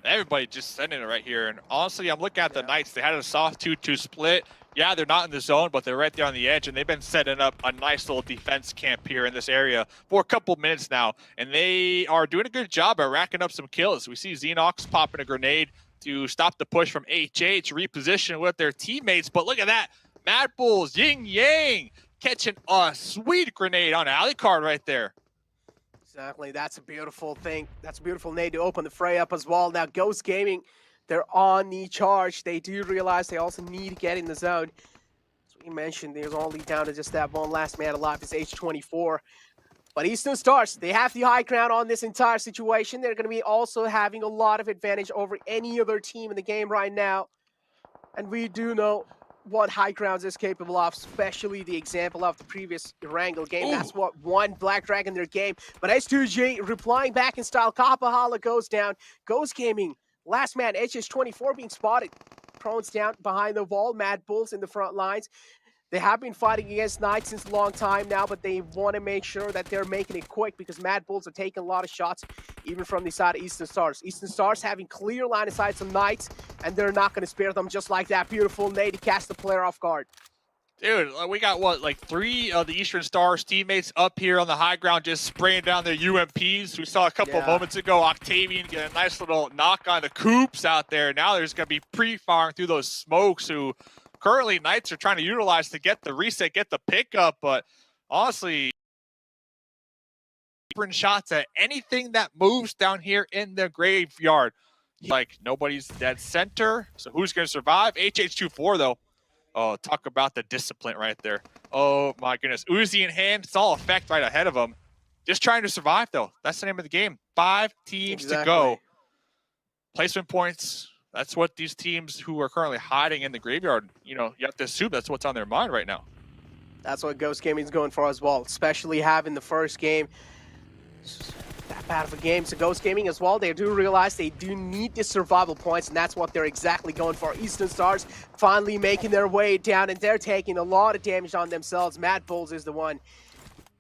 Everybody just sending it right here. And honestly, I'm looking at the Knights. They had a soft 2-2 split. Yeah, they're not in the zone, but they're right there on the edge, and they've been setting up a nice little defense camp here in this area for a couple minutes now, and they are doing a good job at racking up some kills. We see Xenox popping a grenade to stop the push from HH, reposition with their teammates, but look at that. Mad Bulls, Yin Yang, catching a sweet grenade on Alucard right there. Exactly, that's a beautiful thing. That's a beautiful nade to open the fray up as well. Now, Ghost Gaming, they're on the charge. They do realize they also need to get in the zone. As we mentioned, there's only down to just that one last man alive. It's H24. But Eastern Stars, they have the high ground on this entire situation. They're going to be also having a lot of advantage over any other team in the game right now. And we do know what high grounds is capable of, especially the example of the previous Wrangle game. Ooh. That's what won Black Dragon their game. But S2G replying back in style. Kapahala goes down. Ghost Gaming, last man, HS24 being spotted. Prones down behind the wall. Mad Bulls in the front lines. They have been fighting against Knights since a long time now, but they want to make sure that they're making it quick because Mad Bulls are taking a lot of shots, even from the side of Eastern Stars. Eastern Stars having clear line of sight some Knights, and they're not going to spare them just like that. Beautiful nade to cast the player off guard. Dude, we got, what, like 3 of the Eastern Stars teammates up here on the high ground just spraying down their UMPs. We saw a couple moments ago Octavian get a nice little knock on the Coops out there. Now there's going to be pre-firing through those smokes who currently Knights are trying to utilize to get the reset, get the pickup. But honestly, shots at anything that moves down here in the graveyard. Like, nobody's dead center. So who's going to survive? HH24, though. Oh, talk about the discipline right there. Oh, my goodness. Uzi in hand. It's all effect right ahead of him. Just trying to survive, though. That's the name of the game. 5 teams to go. Placement points. That's what these teams who are currently hiding in the graveyard, you know, you have to assume that's what's on their mind right now. That's what Ghost Gaming's going for as well, especially having the first game. That bad of a game. So Ghost Gaming as well, they do realize they do need the survival points, and that's what they're exactly going for. Eastern Stars finally making their way down, and they're taking a lot of damage on themselves. Mad Bulls is the one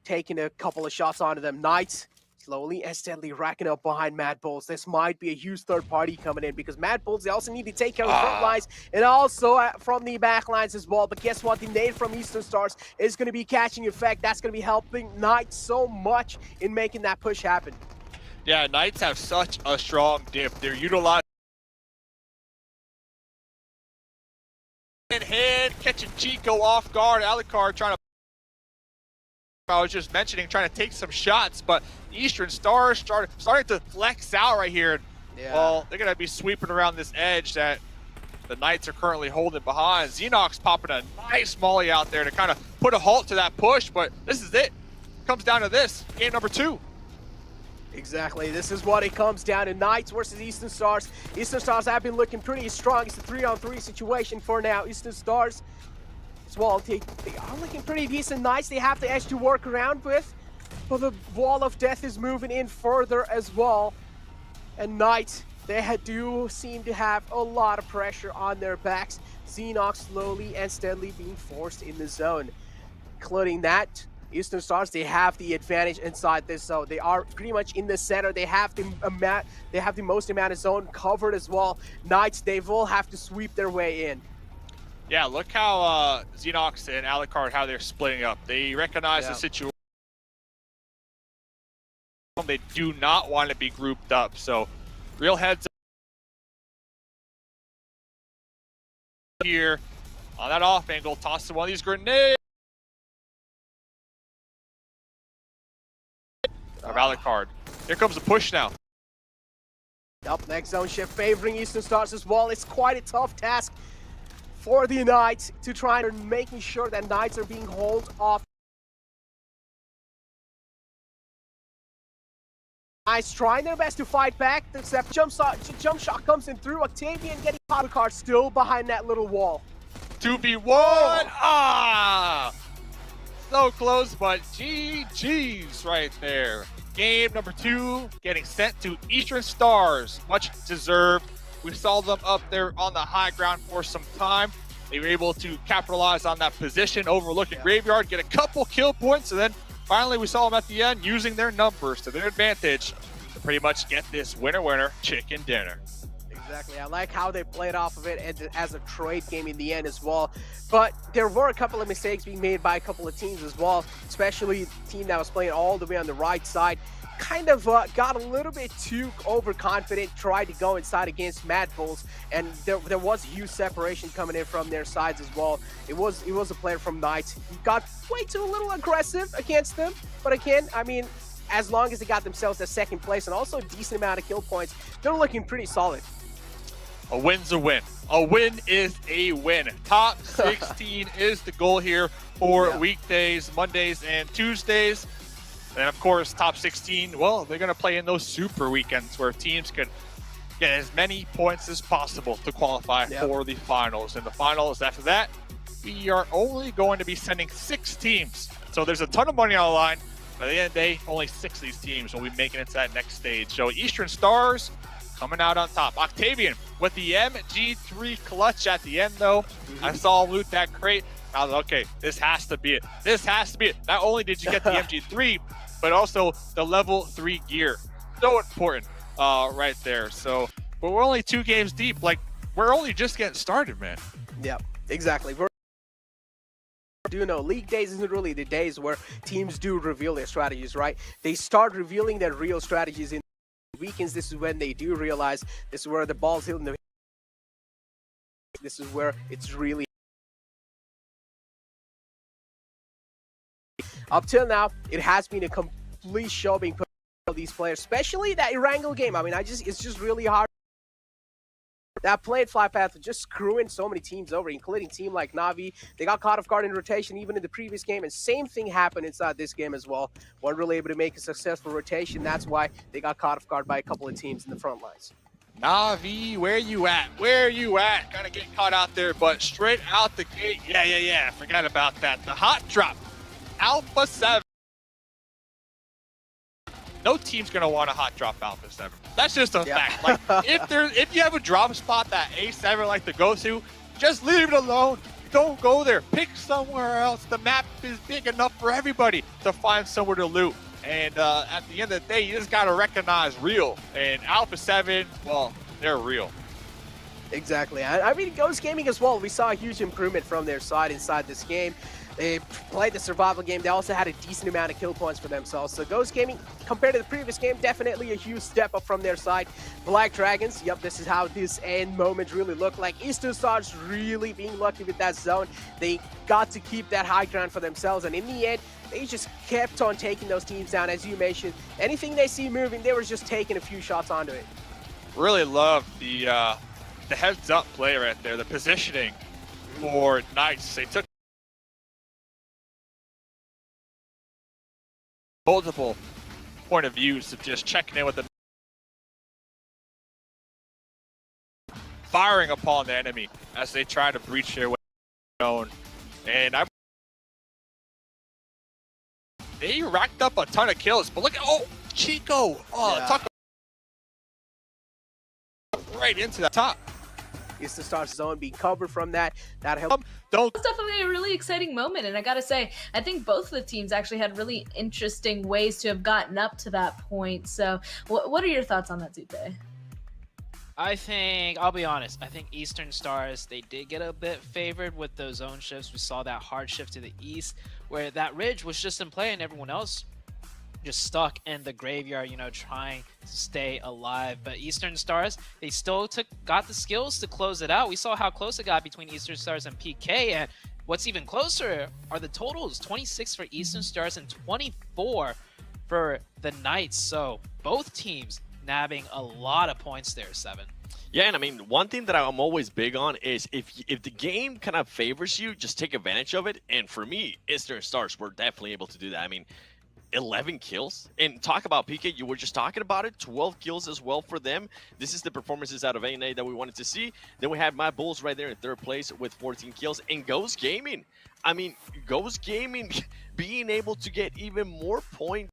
taking a couple of shots onto them. Knights slowly and steadily racking up behind Mad Bulls. This might be a huge third party coming in because Mad Bulls, they also need to take care of the front lines and also from the back lines as well. But guess what? The nade from Eastern Stars is going to be catching effect. That's going to be helping Knights so much in making that push happen. Yeah, Knights have such a strong dip. They're utilizing in hand, catching Chico off guard. Alucard trying to, I was just mentioning, trying to take some shots, but Eastern Stars starting to flex out right here. Yeah. Well, they're going to be sweeping around this edge that the Knights are currently holding behind. Xenox popping a nice molly out there to kind of put a halt to that push, but this is it. Comes down to this, game number 2. Exactly, this is what it comes down to. Knights versus Eastern Stars. Eastern Stars have been looking pretty strong. It's a 3-on-3 situation for now. Eastern Stars as well, they are looking pretty decent. Knights, they have the edge to work around with. But the wall of death is moving in further as well. And Knight, they do seem to have a lot of pressure on their backs. Xenox slowly and steadily being forced in the zone. Including that, Eastern Stars, they have the advantage inside this zone. They are pretty much in the center. They have the most amount of zone covered as well. Knights, they will have to sweep their way in. Yeah, look how Xenox and Alucard, how they're splitting up. They recognize the situation. They do not want to be grouped up. So, real heads up here on that off angle. Toss one of these grenades. Of Alucard. Here comes the push now. Up next zone shift favoring Eastern Stars as well. It's quite a tough task for the Knights to try and making sure that Knights are being held off. Knights trying their best to fight back, except jump shot comes in through. Octavian getting Alucard still behind that little wall. 2v1! Ah! So close, but GG's right there. Game number 2 getting sent to Eastern Stars. Much deserved. We saw them up there on the high ground for some time. They were able to capitalize on that position, overlooking Graveyard, get a couple kill points, and then finally we saw them at the end using their numbers to their advantage to pretty much get this winner chicken dinner. Exactly. I like how they played off of it as a trade game in the end as well. But there were a couple of mistakes being made by a couple of teams as well, especially the team that was playing all the way on the right side. Kind of got a little bit too overconfident, tried to go inside against Mad Bulls, and there was huge separation coming in from their sides as well. It was a player from Knights. He got way too a little aggressive against them, but again, I mean, as long as they got themselves a second place and also a decent amount of kill points, they're looking pretty solid. A win's a win. A win is a win. Top 16 is the goal here for weekdays, Mondays, and Tuesdays. And of course, top 16, well, they're going to play in those super weekends where teams can get as many points as possible to qualify for the finals. And the finals after that, we are only going to be sending 6 teams. So there's a ton of money on the line. By the end of the day, only 6 of these teams will be making it to that next stage. So Eastern Stars coming out on top. Octavian with the MG3 clutch at the end, though. I saw him loot that crate. I was like, okay, this has to be it. This has to be it. Not only did you get the MG3, but also the level 3 gear. So important right there. So, but we're only 2 games deep. Like, we're only just getting started, man. Yep, exactly. Do know league days isn't really the days where teams do reveal their strategies, right? They start revealing their real strategies in weekends. This is when they do realize this is where the ball's hitting the. This is where it's really. Up till now, it has been a complete show being put on these players, especially that Erangel game. I mean, it's just really hard. That played Flypath just screwing so many teams over, including team like Na'Vi. They got caught off guard in rotation even in the previous game, and same thing happened inside this game as well. Weren't really able to make a successful rotation. That's why they got caught off guard by a couple of teams in the front lines. Na'Vi, where you at? Where you at? Kind of getting caught out there, but straight out the gate. Yeah. Forgot about that. The hot drop. Alpha 7. No team's gonna want a hot drop Alpha 7. That's just a fact. Like if you have a drop spot that A7 like to go to, just leave it alone. Don't go there. Pick somewhere else. The map is big enough for everybody to find somewhere to loot. And at the end of the day, you just gotta recognize real. And Alpha 7, well, they're real. Exactly. I mean, Ghost Gaming as well. We saw a huge improvement from their side inside this game. They played the survival game. They also had a decent amount of kill points for themselves. So Ghost Gaming, compared to the previous game, definitely a huge step up from their side. Black Dragons, yep, this is how this end moment really looked like. Eastern Stars really being lucky with that zone. They got to keep that high ground for themselves. And in the end, they just kept on taking those teams down. As you mentioned, anything they see moving, they were just taking a few shots onto it. Really love the heads up play right there, the positioning for Knights. They took multiple point of views of just checking in with the firing upon the enemy as they try to breach their way zone. And they racked up a ton of kills. But look at, oh, Chico. Oh, Yeah. talk right into the top. It's the Stars zone being covered from that. That helped. It's definitely a really exciting moment, and I gotta say, I think both of the teams actually had really interesting ways to have gotten up to that point. So, what are your thoughts on that, Zupe? I think, I'll be honest, I think Eastern Stars, they did get a bit favored with those zone shifts. We saw that hard shift to the east, where that ridge was just in play and everyone else just stuck in the graveyard, you know, trying to stay alive. But Eastern Stars, they still got the skills to close it out. We saw how close it got between Eastern Stars and PK, and what's even closer are the totals, 26 for Eastern Stars and 24 for the Knights. So both teams nabbing a lot of points there, Seven. Yeah, and I mean, one thing that I'm always big on is if the game kind of favors you, just take advantage of it. And for me, Eastern Stars were definitely able to do that. I mean, 11 kills. And talk about PK, you were just talking about it, 12 kills as well for them. This is the performances out of ANA that we wanted to see. Then we had my Bulls right there in third place with 14 kills. And Ghost Gaming, I mean, Ghost Gaming being able to get even more points.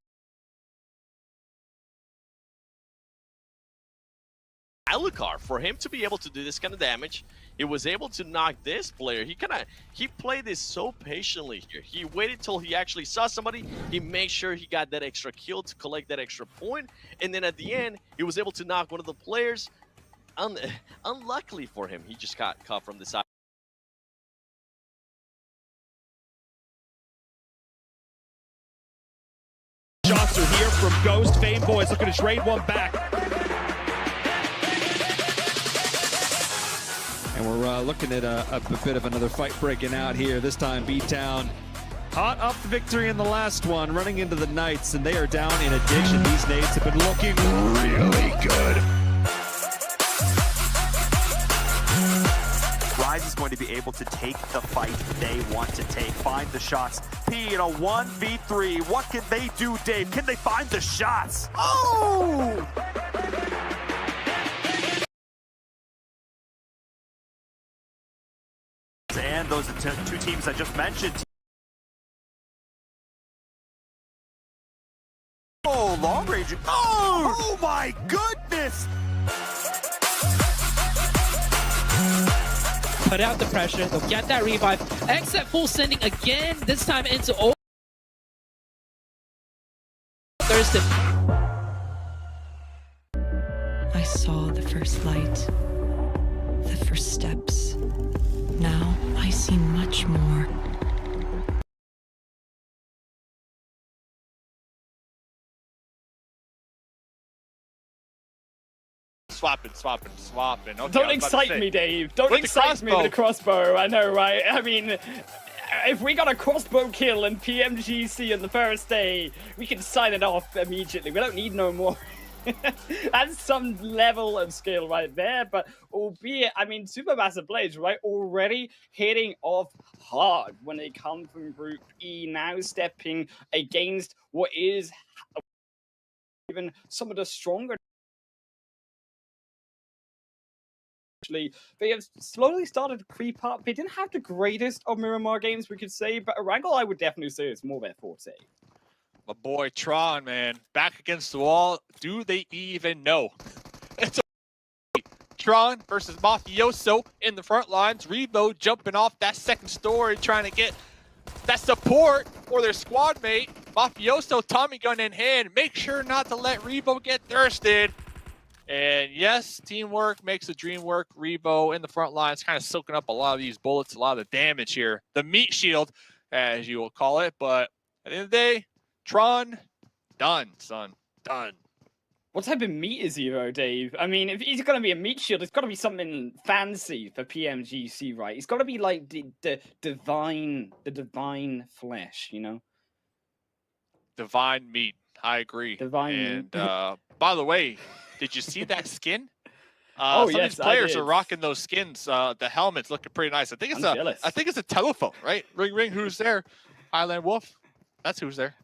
Alucard, for him to be able to do this kind of damage, he was able to knock this player. He played this so patiently here. He waited till he actually saw somebody. He made sure he got that extra kill to collect that extra point. And then at the end, he was able to knock one of the players. Unluckily for him, he just got caught from the side. Shots are here from Ghost. Fame Boys looking to trade one back. And we're looking at a bit of another fight breaking out here. This time, B-Town hot off the victory in the last one, running into the Knights, and they are down in addiction. These nades have been looking really good. Rise is going to be able to take the fight they want to take, find the shots. P in a 1v3. What can they do, Dave? Can they find the shots? Oh! And those two teams I just mentioned. Oh, long range. Oh my goodness! Put out the pressure. They'll get that revive. Exit full sending again, this time into Thursday. I saw the first light, the first steps. Now I see much more. Swapping. Okay, Don't excite me, Dave. Don't excite me with a crossbow. I know, right? I mean, if we got a crossbow kill in PMGC on the first day, we can sign it off immediately. We don't need no more. That's some level of skill right there, but albeit, I mean, Supermassive Blades, right, already hitting off hard when they come from Group E, now stepping against what is even some of the stronger. They have slowly started to creep up. They didn't have the greatest of Miramar games, we could say, but Wrangle, I would definitely say it's more their forte. My boy Tron, man, back against the wall. Do they even know? It's a Tron versus Mafioso in the front lines. Rebo jumping off that second story, trying to get that support for their squad mate. Mafioso, Tommy gun in hand. Make sure not to let Rebo get thirsted. And yes, teamwork makes the dream work. Rebo in the front lines, kind of soaking up a lot of these bullets, a lot of the damage here. The meat shield, as you will call it. But at the end of the day, Tron, done, son, done. What type of meat is he, though, Dave? I mean, if he's going to be a meat shield, it's got to be something fancy for PMGC, right? It's got to be like the divine flesh, you know? Divine meat. I agree. Divine meat. And by the way, did you see that skin? Oh, some yes, of these players I are rocking those skins. The helmet's looking pretty nice. I think it's a telephone, right? Ring ring. Who's there? Highland Wolf. That's who's there.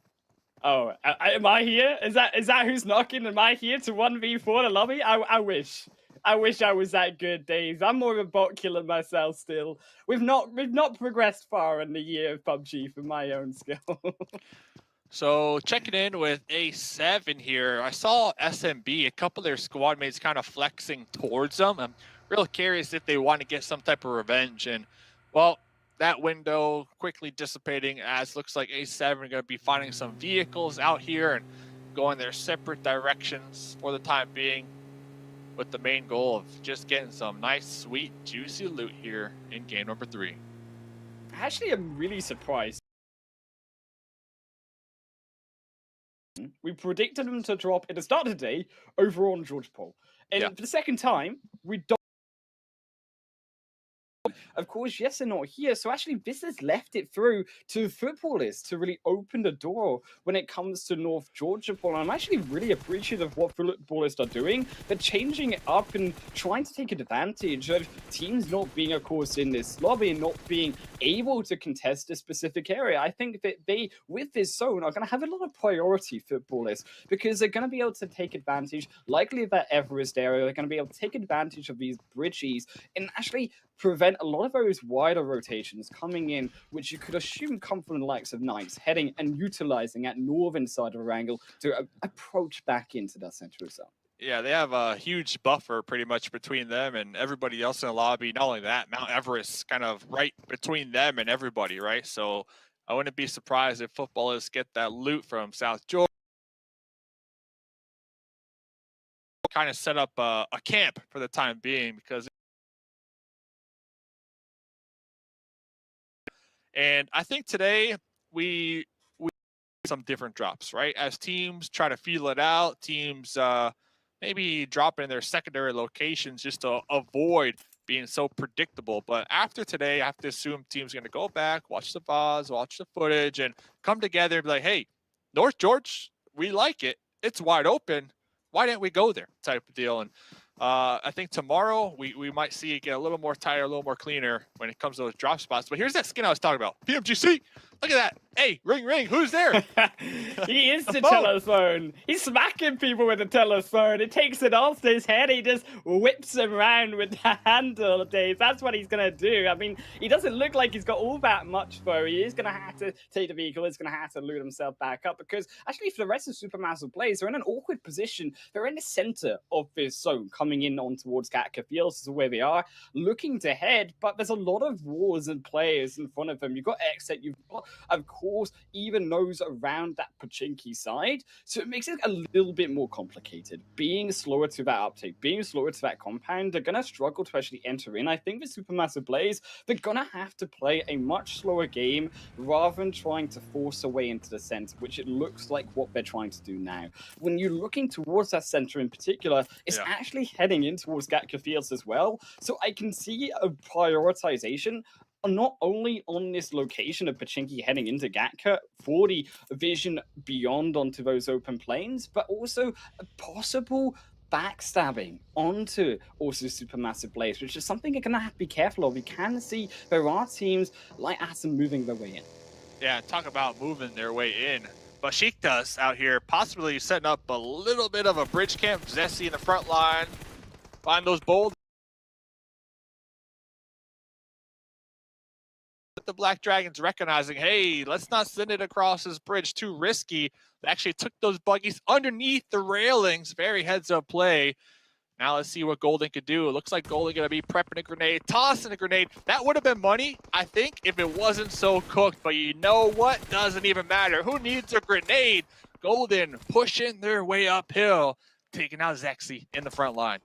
Oh, am I here? Is that who's knocking? Am I here to 1v4 the lobby? I wish I was that good, Dave. I'm more of a bot killer myself still. We've not progressed far in the year of PUBG for my own skill. So checking in with A7 here, I saw SMB, a couple of their squad mates kind of flexing towards them. I'm real curious if they want to get some type of revenge. And, well, that window quickly dissipating as looks like A7 are going to be finding some vehicles out here and going their separate directions for the time being, with the main goal of just getting some nice, sweet, juicy loot here in game number 3. Actually, I'm really surprised. We predicted them to drop at the start of the day over on George Paul. And for the second time, we don't. Of course, yes, they're not here. So actually, this has left it through to footballers to really open the door when it comes to North Georgia Paul. I'm actually really appreciative of what footballers are doing. They're changing it up and trying to take advantage of teams not being, of course, in this lobby and not being able to contest a specific area. I think that they, with this zone, are going to have a lot of priority footballers because they're going to be able to take advantage, likely of that Everest area. They're going to be able to take advantage of these bridges and actually prevent a lot of those wider rotations coming in, which you could assume come from the likes of Knights, heading and utilizing that northern side of Wrangle to approach back into that central zone. Yeah, they have a huge buffer pretty much between them and everybody else in the lobby. Not only that, Mount Everest kind of right between them and everybody, right? So I wouldn't be surprised if footballers get that loot from South Georgia. Kind of set up a camp for the time being because. And I think today we some different drops, right? As teams try to feel it out, teams maybe drop in their secondary locations just to avoid being so predictable. But after today, I have to assume teams are going to go back, watch the VODs, watch the footage, and come together and be like, hey, North George, we like it. It's wide open. Why didn't we go there? Type of deal. And I think tomorrow we might see it get a little more tighter, a little more cleaner when it comes to those drop spots. But here's that skin I was talking about. PMGC, look at that. Hey, ring, who's there? He is the telephone. He's smacking people with the telephone. It takes it off his head. He just whips him around with the handle, Dave. That's what he's going to do. I mean, he doesn't look like he's got all that much, though. He is going to have to take the vehicle. He's going to have to loot himself back up because actually for the rest of Supermassive players, they're in an awkward position. They're in the center of this zone coming in on towards Gatka Fields is where they are, looking to head, but there's a lot of wars and players in front of them. You've got Exit, you've got, of course, even those around that Pachinki side. So it makes it a little bit more complicated. Being slower to that uptake, being slower to that compound, they're going to struggle to actually enter in. I think the Supermassive Blaze, they're going to have to play a much slower game rather than trying to force a way into the center, which it looks like what they're trying to do now. When you're looking towards that center in particular, it's actually heading in towards Gatka Fields as well. So I can see a prioritization not only on this location of Pachinki heading into Gatka for the vision beyond onto those open plains, but also a possible backstabbing onto also Supermassive Blaze, which is something you're going to have to be careful of. You can see there are teams like Atom moving their way in. Yeah, talk about moving their way in. Besiktas out here possibly setting up a little bit of a bridge camp. Zessi in the front line. Find those bold. The Black Dragons recognizing, hey, let's not send it across this bridge, too risky. They actually took those buggies underneath the railings. Very heads-up play. Now let's see what Golden could do. It looks like Golden going to be prepping a grenade, tossing a grenade. That would have been money, I think, if it wasn't so cooked. But you know what? Doesn't even matter. Who needs a grenade? Golden pushing their way uphill, taking out Zexy in the front line.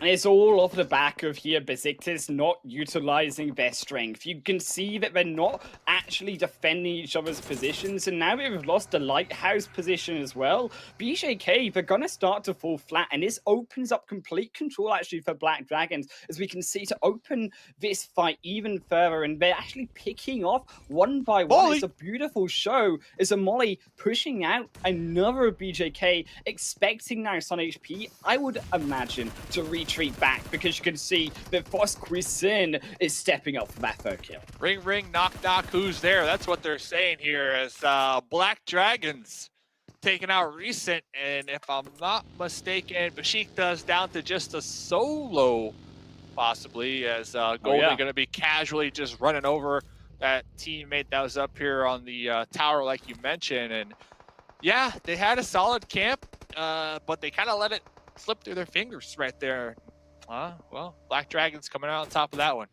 And it's all off the back of here, Besiktas not utilizing their strength. You can see that they're not actually defending each other's positions, and now they've lost the lighthouse position as well. BJK, they're going to start to fall flat, and this opens up complete control actually for Black Dragons, as we can see, to open this fight even further, and they're actually picking off one by one. Molly. It's a beautiful show. It's a Molly pushing out another BJK, expecting now Sun HP, I would imagine, to retreat back, because you can see that Foss Cuisin is stepping up for that third kill. Ring, knock, who's there? That's what they're saying here as Black Dragons taking out Recent, and if I'm not mistaken, Besiktas down to just a solo, possibly, as Golden going to be casually just running over that teammate that was up here on the tower, like you mentioned. And yeah, they had a solid camp, but they kind of let it slip through their fingers right there. Well, Black Dragon's coming out on top of that one.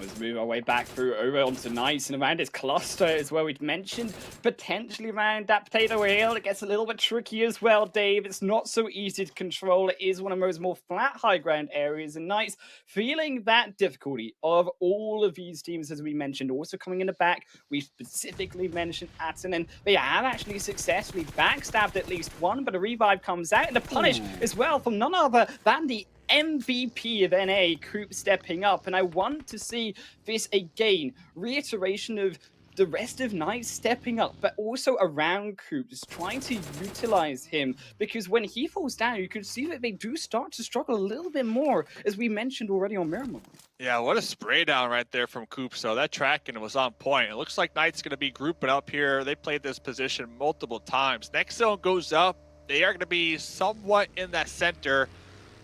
Let's move our way back through over onto Knights and around its cluster is where we'd mentioned potentially around that potato hill. It gets a little bit tricky as well, Dave. It's not so easy to control. It is one of those more flat high ground areas, and Knights feeling that difficulty of all of these teams, as we mentioned, also coming in the back. We specifically mentioned Atten, and they have actually successfully backstabbed at least one, but a revive comes out and a punish as well from none other than the MVP of NA, Coop stepping up, and I want to see this again. Reiteration of the rest of Knights stepping up, but also around Coop, just trying to utilize him, because when he falls down, you can see that they do start to struggle a little bit more, as we mentioned already on Miramar. Yeah, what a spray down right there from Coop. So that tracking was on point. It looks like Knight's going to be grouping up here. They played this position multiple times. Next zone goes up. They are going to be somewhat in that center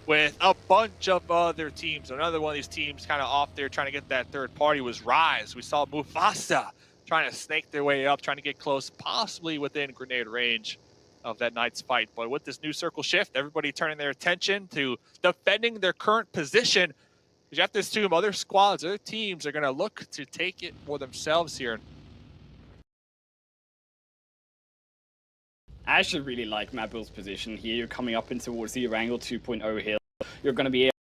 with a bunch of other teams. Another one of these teams kind of off there trying to get that third party was Rise. We saw Mufasa trying to snake their way up, trying to get close, possibly within grenade range of that Knights fight. But with this new circle shift, everybody turning their attention to defending their current position. Because you have to assume other squads, other teams are going to look to take it for themselves here. I actually really like Mad Bull's position here. You're coming up in towards the Erangel 2.0 hill. You're going to be able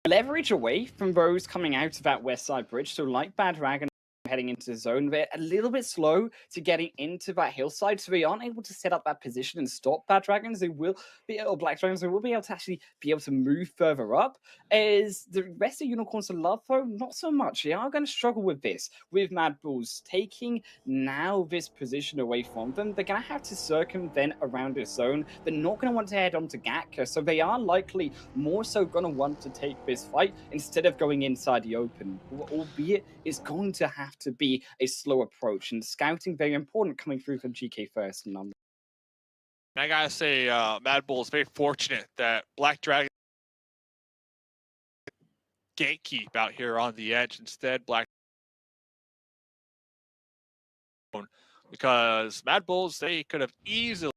to leverage away from those coming out of that west side bridge. So like Bad Dragon heading into the zone, they're a little bit slow to getting into that hillside, so they aren't able to set up that position and stop Bad Dragons. They will be, or Black Dragons, they will be able to actually be able to move further up. As the rest of Unicorns of Love, though, not so much. They are going to struggle with this, with Mad Bulls taking now this position away from them. They're going to have to circumvent around this zone. They're not going to want to head on to Gatka, so they are likely more so going to want to take this fight instead of going inside the open, albeit it's going to have to be a slow approach, and scouting very important coming through from GK first. And I gotta say, Mad Bull is very fortunate that Black Dragon gatekeep out here on the edge. Instead, Black, because Mad Bulls, they could have easily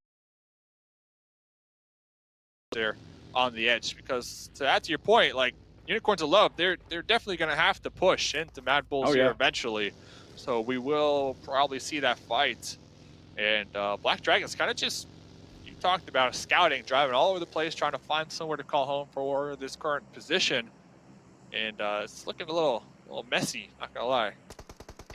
there on the edge. Because to add to your point, like Unicorns of Love, they're definitely gonna have to push into Mad Bulls here eventually. So we will probably see that fight. And Black Dragon's kind of just, you talked about scouting, driving all over the place, trying to find somewhere to call home for this current position. And it's looking a little messy, not gonna lie.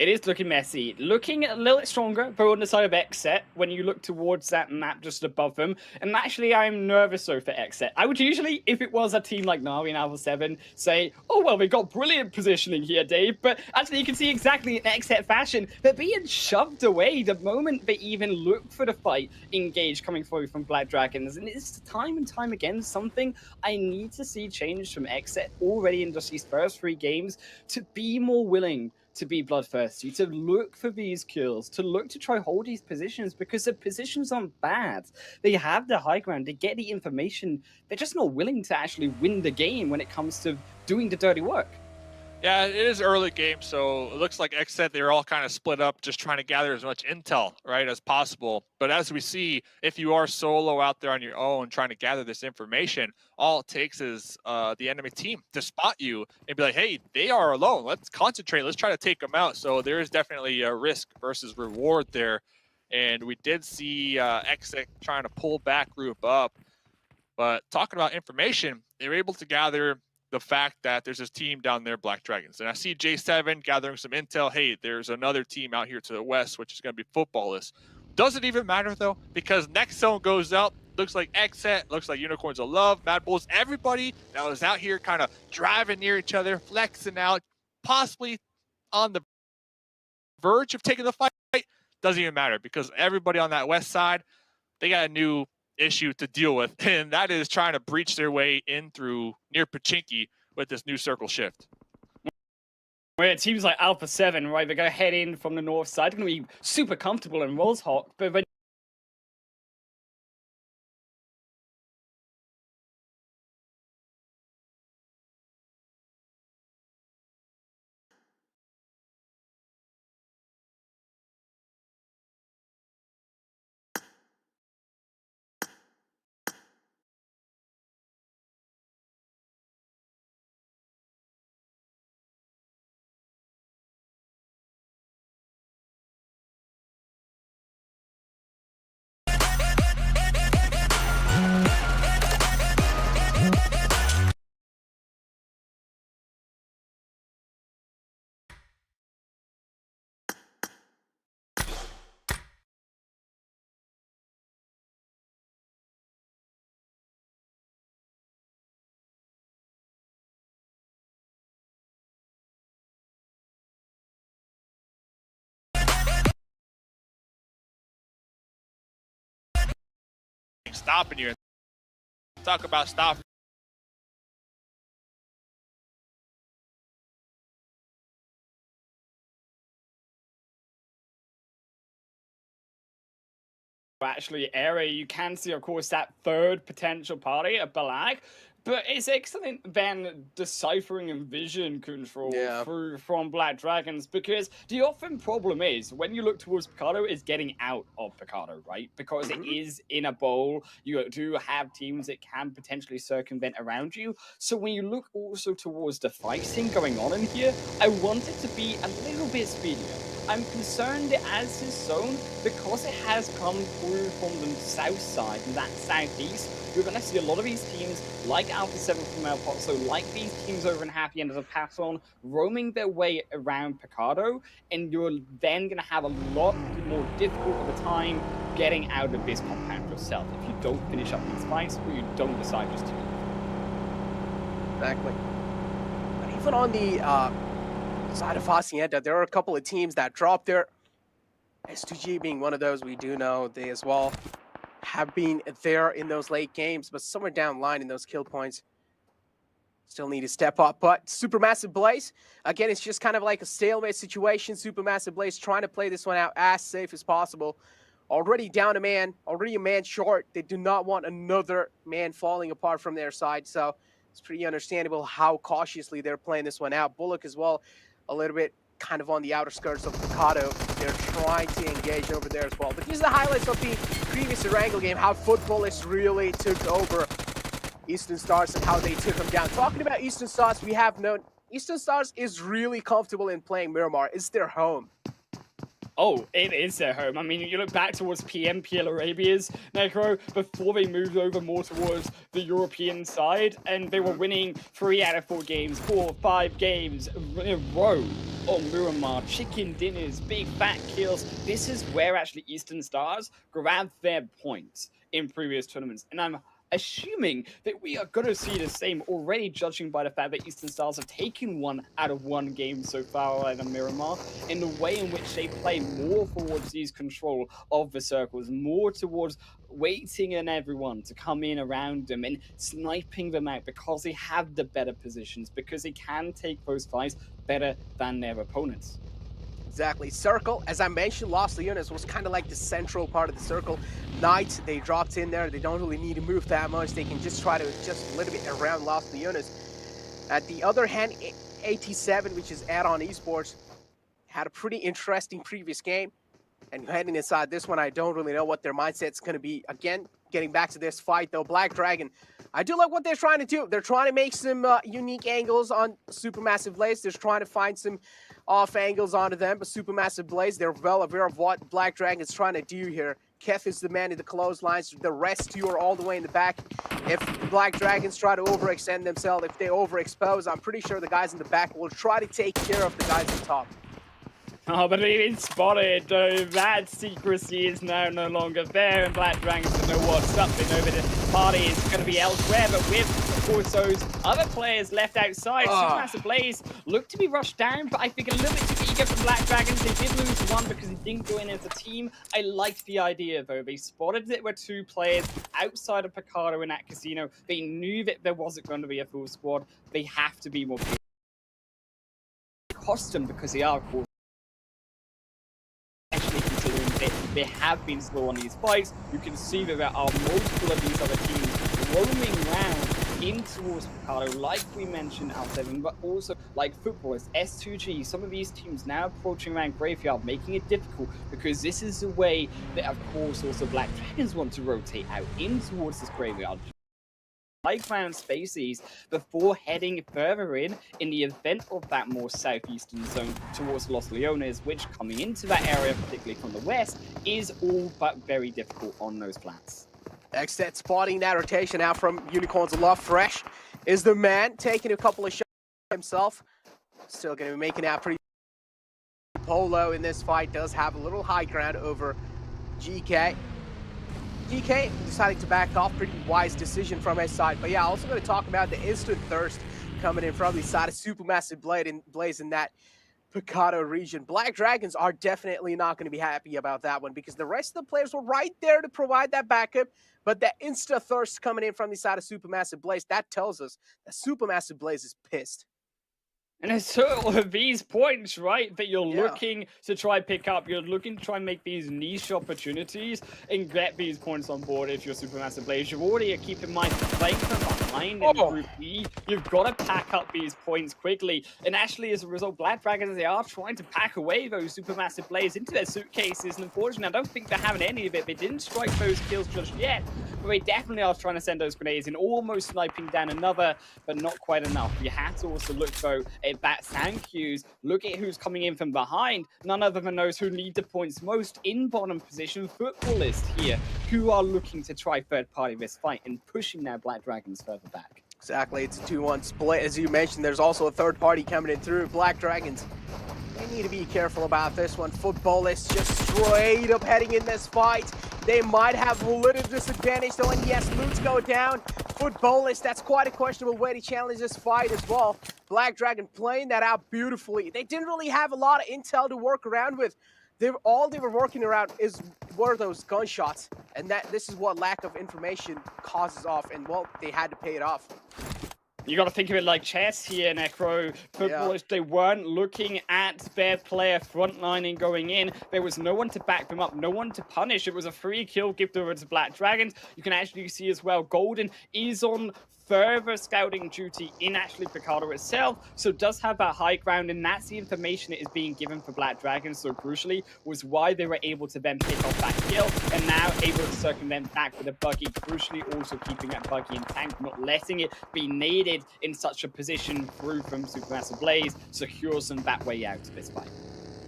it is looking messy. Looking a little bit stronger, but on the side of Xset, when you look towards that map just above them. And actually, I'm nervous though for Xset. I would usually, if it was a team like Na'Vi and Alpha 7, say, oh, well, they got brilliant positioning here, Dave. But actually, you can see exactly in Xset fashion, they're being shoved away the moment they even look for the fight engaged coming through from Black Dragons. And it's time and time again something I need to see change from Xset already in just these first 3 games to be more willing to be bloodthirsty, to look for these kills, to look to try hold these positions, because the positions aren't bad. They have the high ground, they get the information. They're just not willing to actually win the game when it comes to doing the dirty work. Yeah, it is early game, so it looks like X said they're all kind of split up, just trying to gather as much intel, right, as possible. But as we see, if you are solo out there on your own trying to gather this information, all it takes is the enemy team to spot you and be like, hey, they are alone. Let's concentrate. Let's try to take them out. So there is definitely a risk versus reward there. And we did see X trying to pull back group up. But talking about information, they were able to gather the fact that there's this team down there, Black Dragons. And I see J7 gathering some intel. Hey, there's another team out here to the west, which is going to be Footballless. Doesn't even matter, though, because next zone goes up. Looks like Xset, looks like Unicorns of Love, Mad Bulls, everybody that was out here kind of driving near each other, flexing out, possibly on the verge of taking the fight. Doesn't even matter, because everybody on that west side, they got a new issue to deal with, and that is trying to breach their way in through near Pachinki with this new circle shift. Where it seems like Alpha 7, right, they're going to head in from the north side, they're going to be super comfortable in Rolls Hawk, but when stopping you. Talk about stopping. Actually area, you can see, of course, that third potential party, a Balag. But it's excellent then deciphering and vision control from Black Dragons, because the often problem is when you look towards Picardo is getting out of Picardo, right? Because it is in a bowl. You do have teams that can potentially circumvent around you. So when you look also towards the fighting going on in here, I want it to be a little bit speedier. I'm concerned as his zone, because it has come through from the south side and that southeast, you're going to see a lot of these teams like Alpha 7 from El Pozo, like these teams over in Happy End of the Passon, roaming their way around Picardo, and you're then going to have a lot more difficult of a time getting out of this compound yourself if you don't finish up these fights or you don't decide just to leave. Exactly. But even on the side of Hacienda, there are a couple of teams that dropped there. S2G being one of those, we do know they as well have been there in those late games, but somewhere down the line in those kill points still need to step up. But Supermassive Blaze, again, it's just kind of like a stalemate situation. Supermassive Blaze trying to play this one out as safe as possible. Already down a man, already a man short. They do not want another man falling apart from their side, so it's pretty understandable how cautiously they're playing this one out. Bullock as well, a little bit kind of on the outer skirts of Picardo. They're trying to engage over there as well. But these are the highlights of the previous Erangel game, how Footballers really took over Eastern Stars and how they took them down. Talking about Eastern Stars, we have known Eastern Stars is really comfortable in playing Miramar. It's their home. Oh, it is their home. I mean, you look back towards PL Arabia's Necro before they moved over more towards the European side, and they were winning 3 out of 4 games, 4, 5 games in a row on Miramar. Chicken dinners, big fat kills. This is where actually Eastern Stars grabbed their points in previous tournaments, and I'm assuming that we are going to see the same already, judging by the fact that Eastern Stars have taken 1 out of 1 game so far out of Miramar, in the way in which they play more towards these control of the circles, more towards waiting on everyone to come in around them and sniping them out because they have the better positions, because they can take those fights better than their opponents. Exactly. Circle, as I mentioned, Los Leones was kind of like the central part of the circle. Knights, they dropped in there. They don't really need to move that much. They can just try to adjust a little bit around Los Leones. At the other hand, 87, which is Add-On Esports, had a pretty interesting previous game. And heading inside this one, I don't really know what their mindset's going to be. Again, getting back to this fight, though, Black Dragon, I do like what they're trying to do. They're trying to make some unique angles on Supermassive Blaze. They're trying to find some off angles onto them, but Supermassive Blaze, they're well aware of what Black Dragon is trying to do here. Kef is the man in the clotheslines. The rest two are all the way in the back. If Black Dragons try to overextend themselves, if they overexpose, I'm pretty sure the guys in the back will try to take care of the guys on top. Oh, but they've been spotted. That secrecy is now no longer there, and Black Dragons don't know what's up. They know that the party is going to be elsewhere, but with, of course, those other players left outside, Supermassive Blaze looked to be rushed down, but I think a little bit too eager from Black Dragons. They did lose 1 because he didn't go in as a team. I liked the idea, though. They spotted that there were 2 players outside of Picardo in that casino. They knew that there wasn't going to be a full squad. They have to be more custom because they are, of course, they have been slow on these fights. You can see that there are multiple of these other teams roaming around in towards Picardo, like we mentioned, Al7, but also like Footballers, S2G, some of these teams now approaching around Graveyard, making it difficult because this is the way that, of course, also Black Dragons want to rotate out in towards this Graveyard. Like found spaces before heading further in the event of that more southeastern zone towards Los Leones, which coming into that area, particularly from the west, is all but very difficult on those flats. Xset spotting that rotation out from Unicorns Aloft. Fresh is the man, taking a couple of shots himself. Still going to be making out pretty. Polo in this fight does have a little high ground over GK. GK deciding to back off, pretty wise decision from his side. But yeah, also going to talk about the instant thirst coming in from the side of Supermassive Blaze in that Picado region. Black Dragons are definitely not going to be happy about that one because the rest of the players were right there to provide that backup. But that insta thirst coming in from the side of Supermassive Blaze, that tells us that Supermassive Blaze is pissed. And it's sort of these points, right, that you're looking to try pick up. You're looking to try and make these niche opportunities and get these points on board if you're Supermassive Blaze. You've already, keep in mind, playing from behind in Group E. You've got to pack up these points quickly. And actually, as a result, Black Dragons, they are trying to pack away those Supermassive Blaze into their suitcases. And unfortunately, I don't think they're having any of it. They didn't strike those kills just yet. But they definitely are trying to send those grenades in, almost sniping down another, but not quite enough. You have to also look, though, at that sound cues. Look at who's coming in from behind. None other than those who need the points most in bottom position. Footballists here who are looking to try third party this fight and pushing their Black Dragons further back. Exactly, it's a 2-1 split. As you mentioned, there's also a third party coming in through. Black Dragons, they need to be careful about this one. Footballists just straight up heading in this fight. They might have a little disadvantage though, and yes, loots go down. Footballists, that's quite a questionable way to challenge this fight as well. Black Dragon playing that out beautifully. They didn't really have a lot of intel to work around with. All they were working around were those gunshots, and this is what lack of information causes off, and well, they had to pay it off. You got to think of it like chess here, Necro. Footballers, they weren't looking at their player frontlining going in. There was no one to back them up, no one to punish. It was a free kill gift over to Black Dragons. You can actually see as well, Golden is on further scouting duty in actually Picado itself, so does have that high ground, and that's the information that is being given for Black Dragons. So crucially was why they were able to then pick off that kill and now able to circumvent back with a buggy, crucially also keeping that buggy in tank, not letting it be naded in such a position through from Supermassive Blaze, secures them that way out of this fight.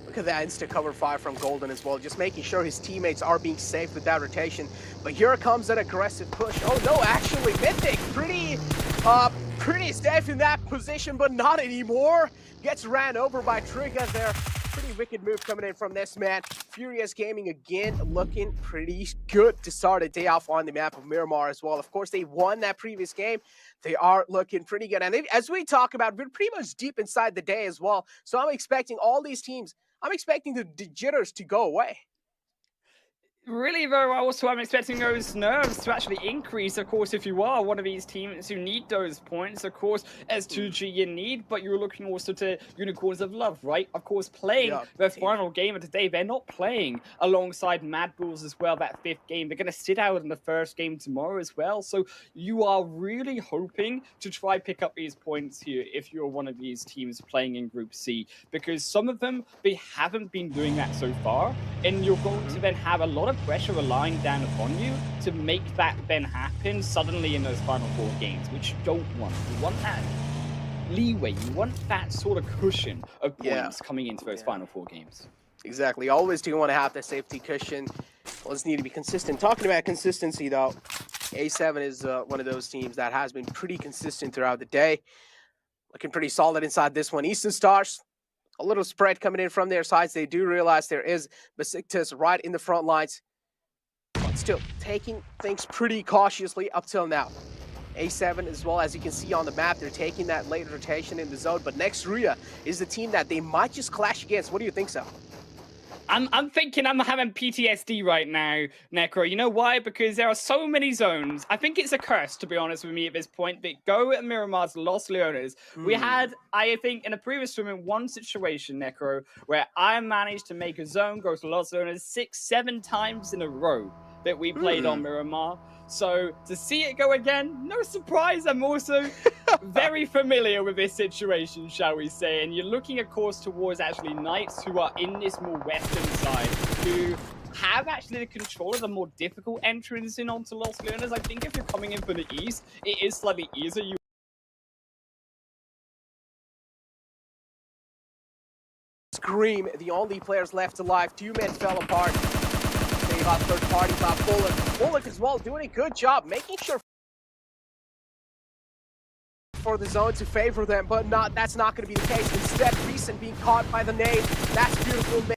Look at that insta cover fire from Golden as well, just making sure his teammates are being safe with that rotation. But here comes an aggressive push. Oh no, actually Mythic pretty safe in that position, but not anymore. Gets ran over by Trigger there. Pretty wicked move coming in from this man. Furious Gaming again looking pretty good to start a day off on the map of Miramar as well. Of course, they won that previous game. They are looking pretty good. And as we talk about, we're pretty much deep inside the day as well. So I'm expecting all these teams, I'm expecting the jitters to go away. Really, though, also I'm expecting those nerves to actually increase, of course, if you are one of these teams who need those points. Of course, as 2G you need, but you're looking also to Unicorns of Love, right? Of course, playing their final game of the day. They're not playing alongside Mad Bulls as well, that fifth game. They're going to sit out in the first game tomorrow as well. So you are really hoping to try pick up these points here if you're one of these teams playing in Group C, because some of them, they haven't been doing that so far, and you're going to then have a lot of pressure relying down upon you to make that then happen suddenly in those final four games, which you don't want. You want that leeway, you want that sort of cushion of points coming into those final four games. Exactly, always do want to have that safety cushion. Always need to be consistent. Talking about consistency though, A7 is one of those teams that has been pretty consistent throughout the day. Looking pretty solid inside this one. Eastern Stars, a little spread coming in from their sides. They do realize there is Besiktas right in the front lines, but still taking things pretty cautiously up till now. A7 as well, as you can see on the map, they're taking that late rotation in the zone, but next Ria is the team that they might just clash against. What do you think, so? I'm thinking I'm having PTSD right now, Necro. You know why? Because there are so many zones. I think it's a curse, to be honest with me, at this point. But go at Miramar's Los Leones. We had, I think, in a previous tournament, one situation, Necro, where I managed to make a zone go to Los Leones 6-7 times in a row that we played on Miramar. So to see it go again, no surprise. I'm also very familiar with this situation, shall we say. And you're looking, of course, towards actually Knights who are in this more western side, who have actually the control of the more difficult entrance in onto Los Leones. I think if you're coming in from the east, it is slightly easier. Scream, the only players left alive. 2 men fell apart. They got third party by Bullock. Bullock as well doing a good job, making sure for the zone to favor them, but that's not going to be the case. Instead, Recent being caught by the nade. That's beautiful.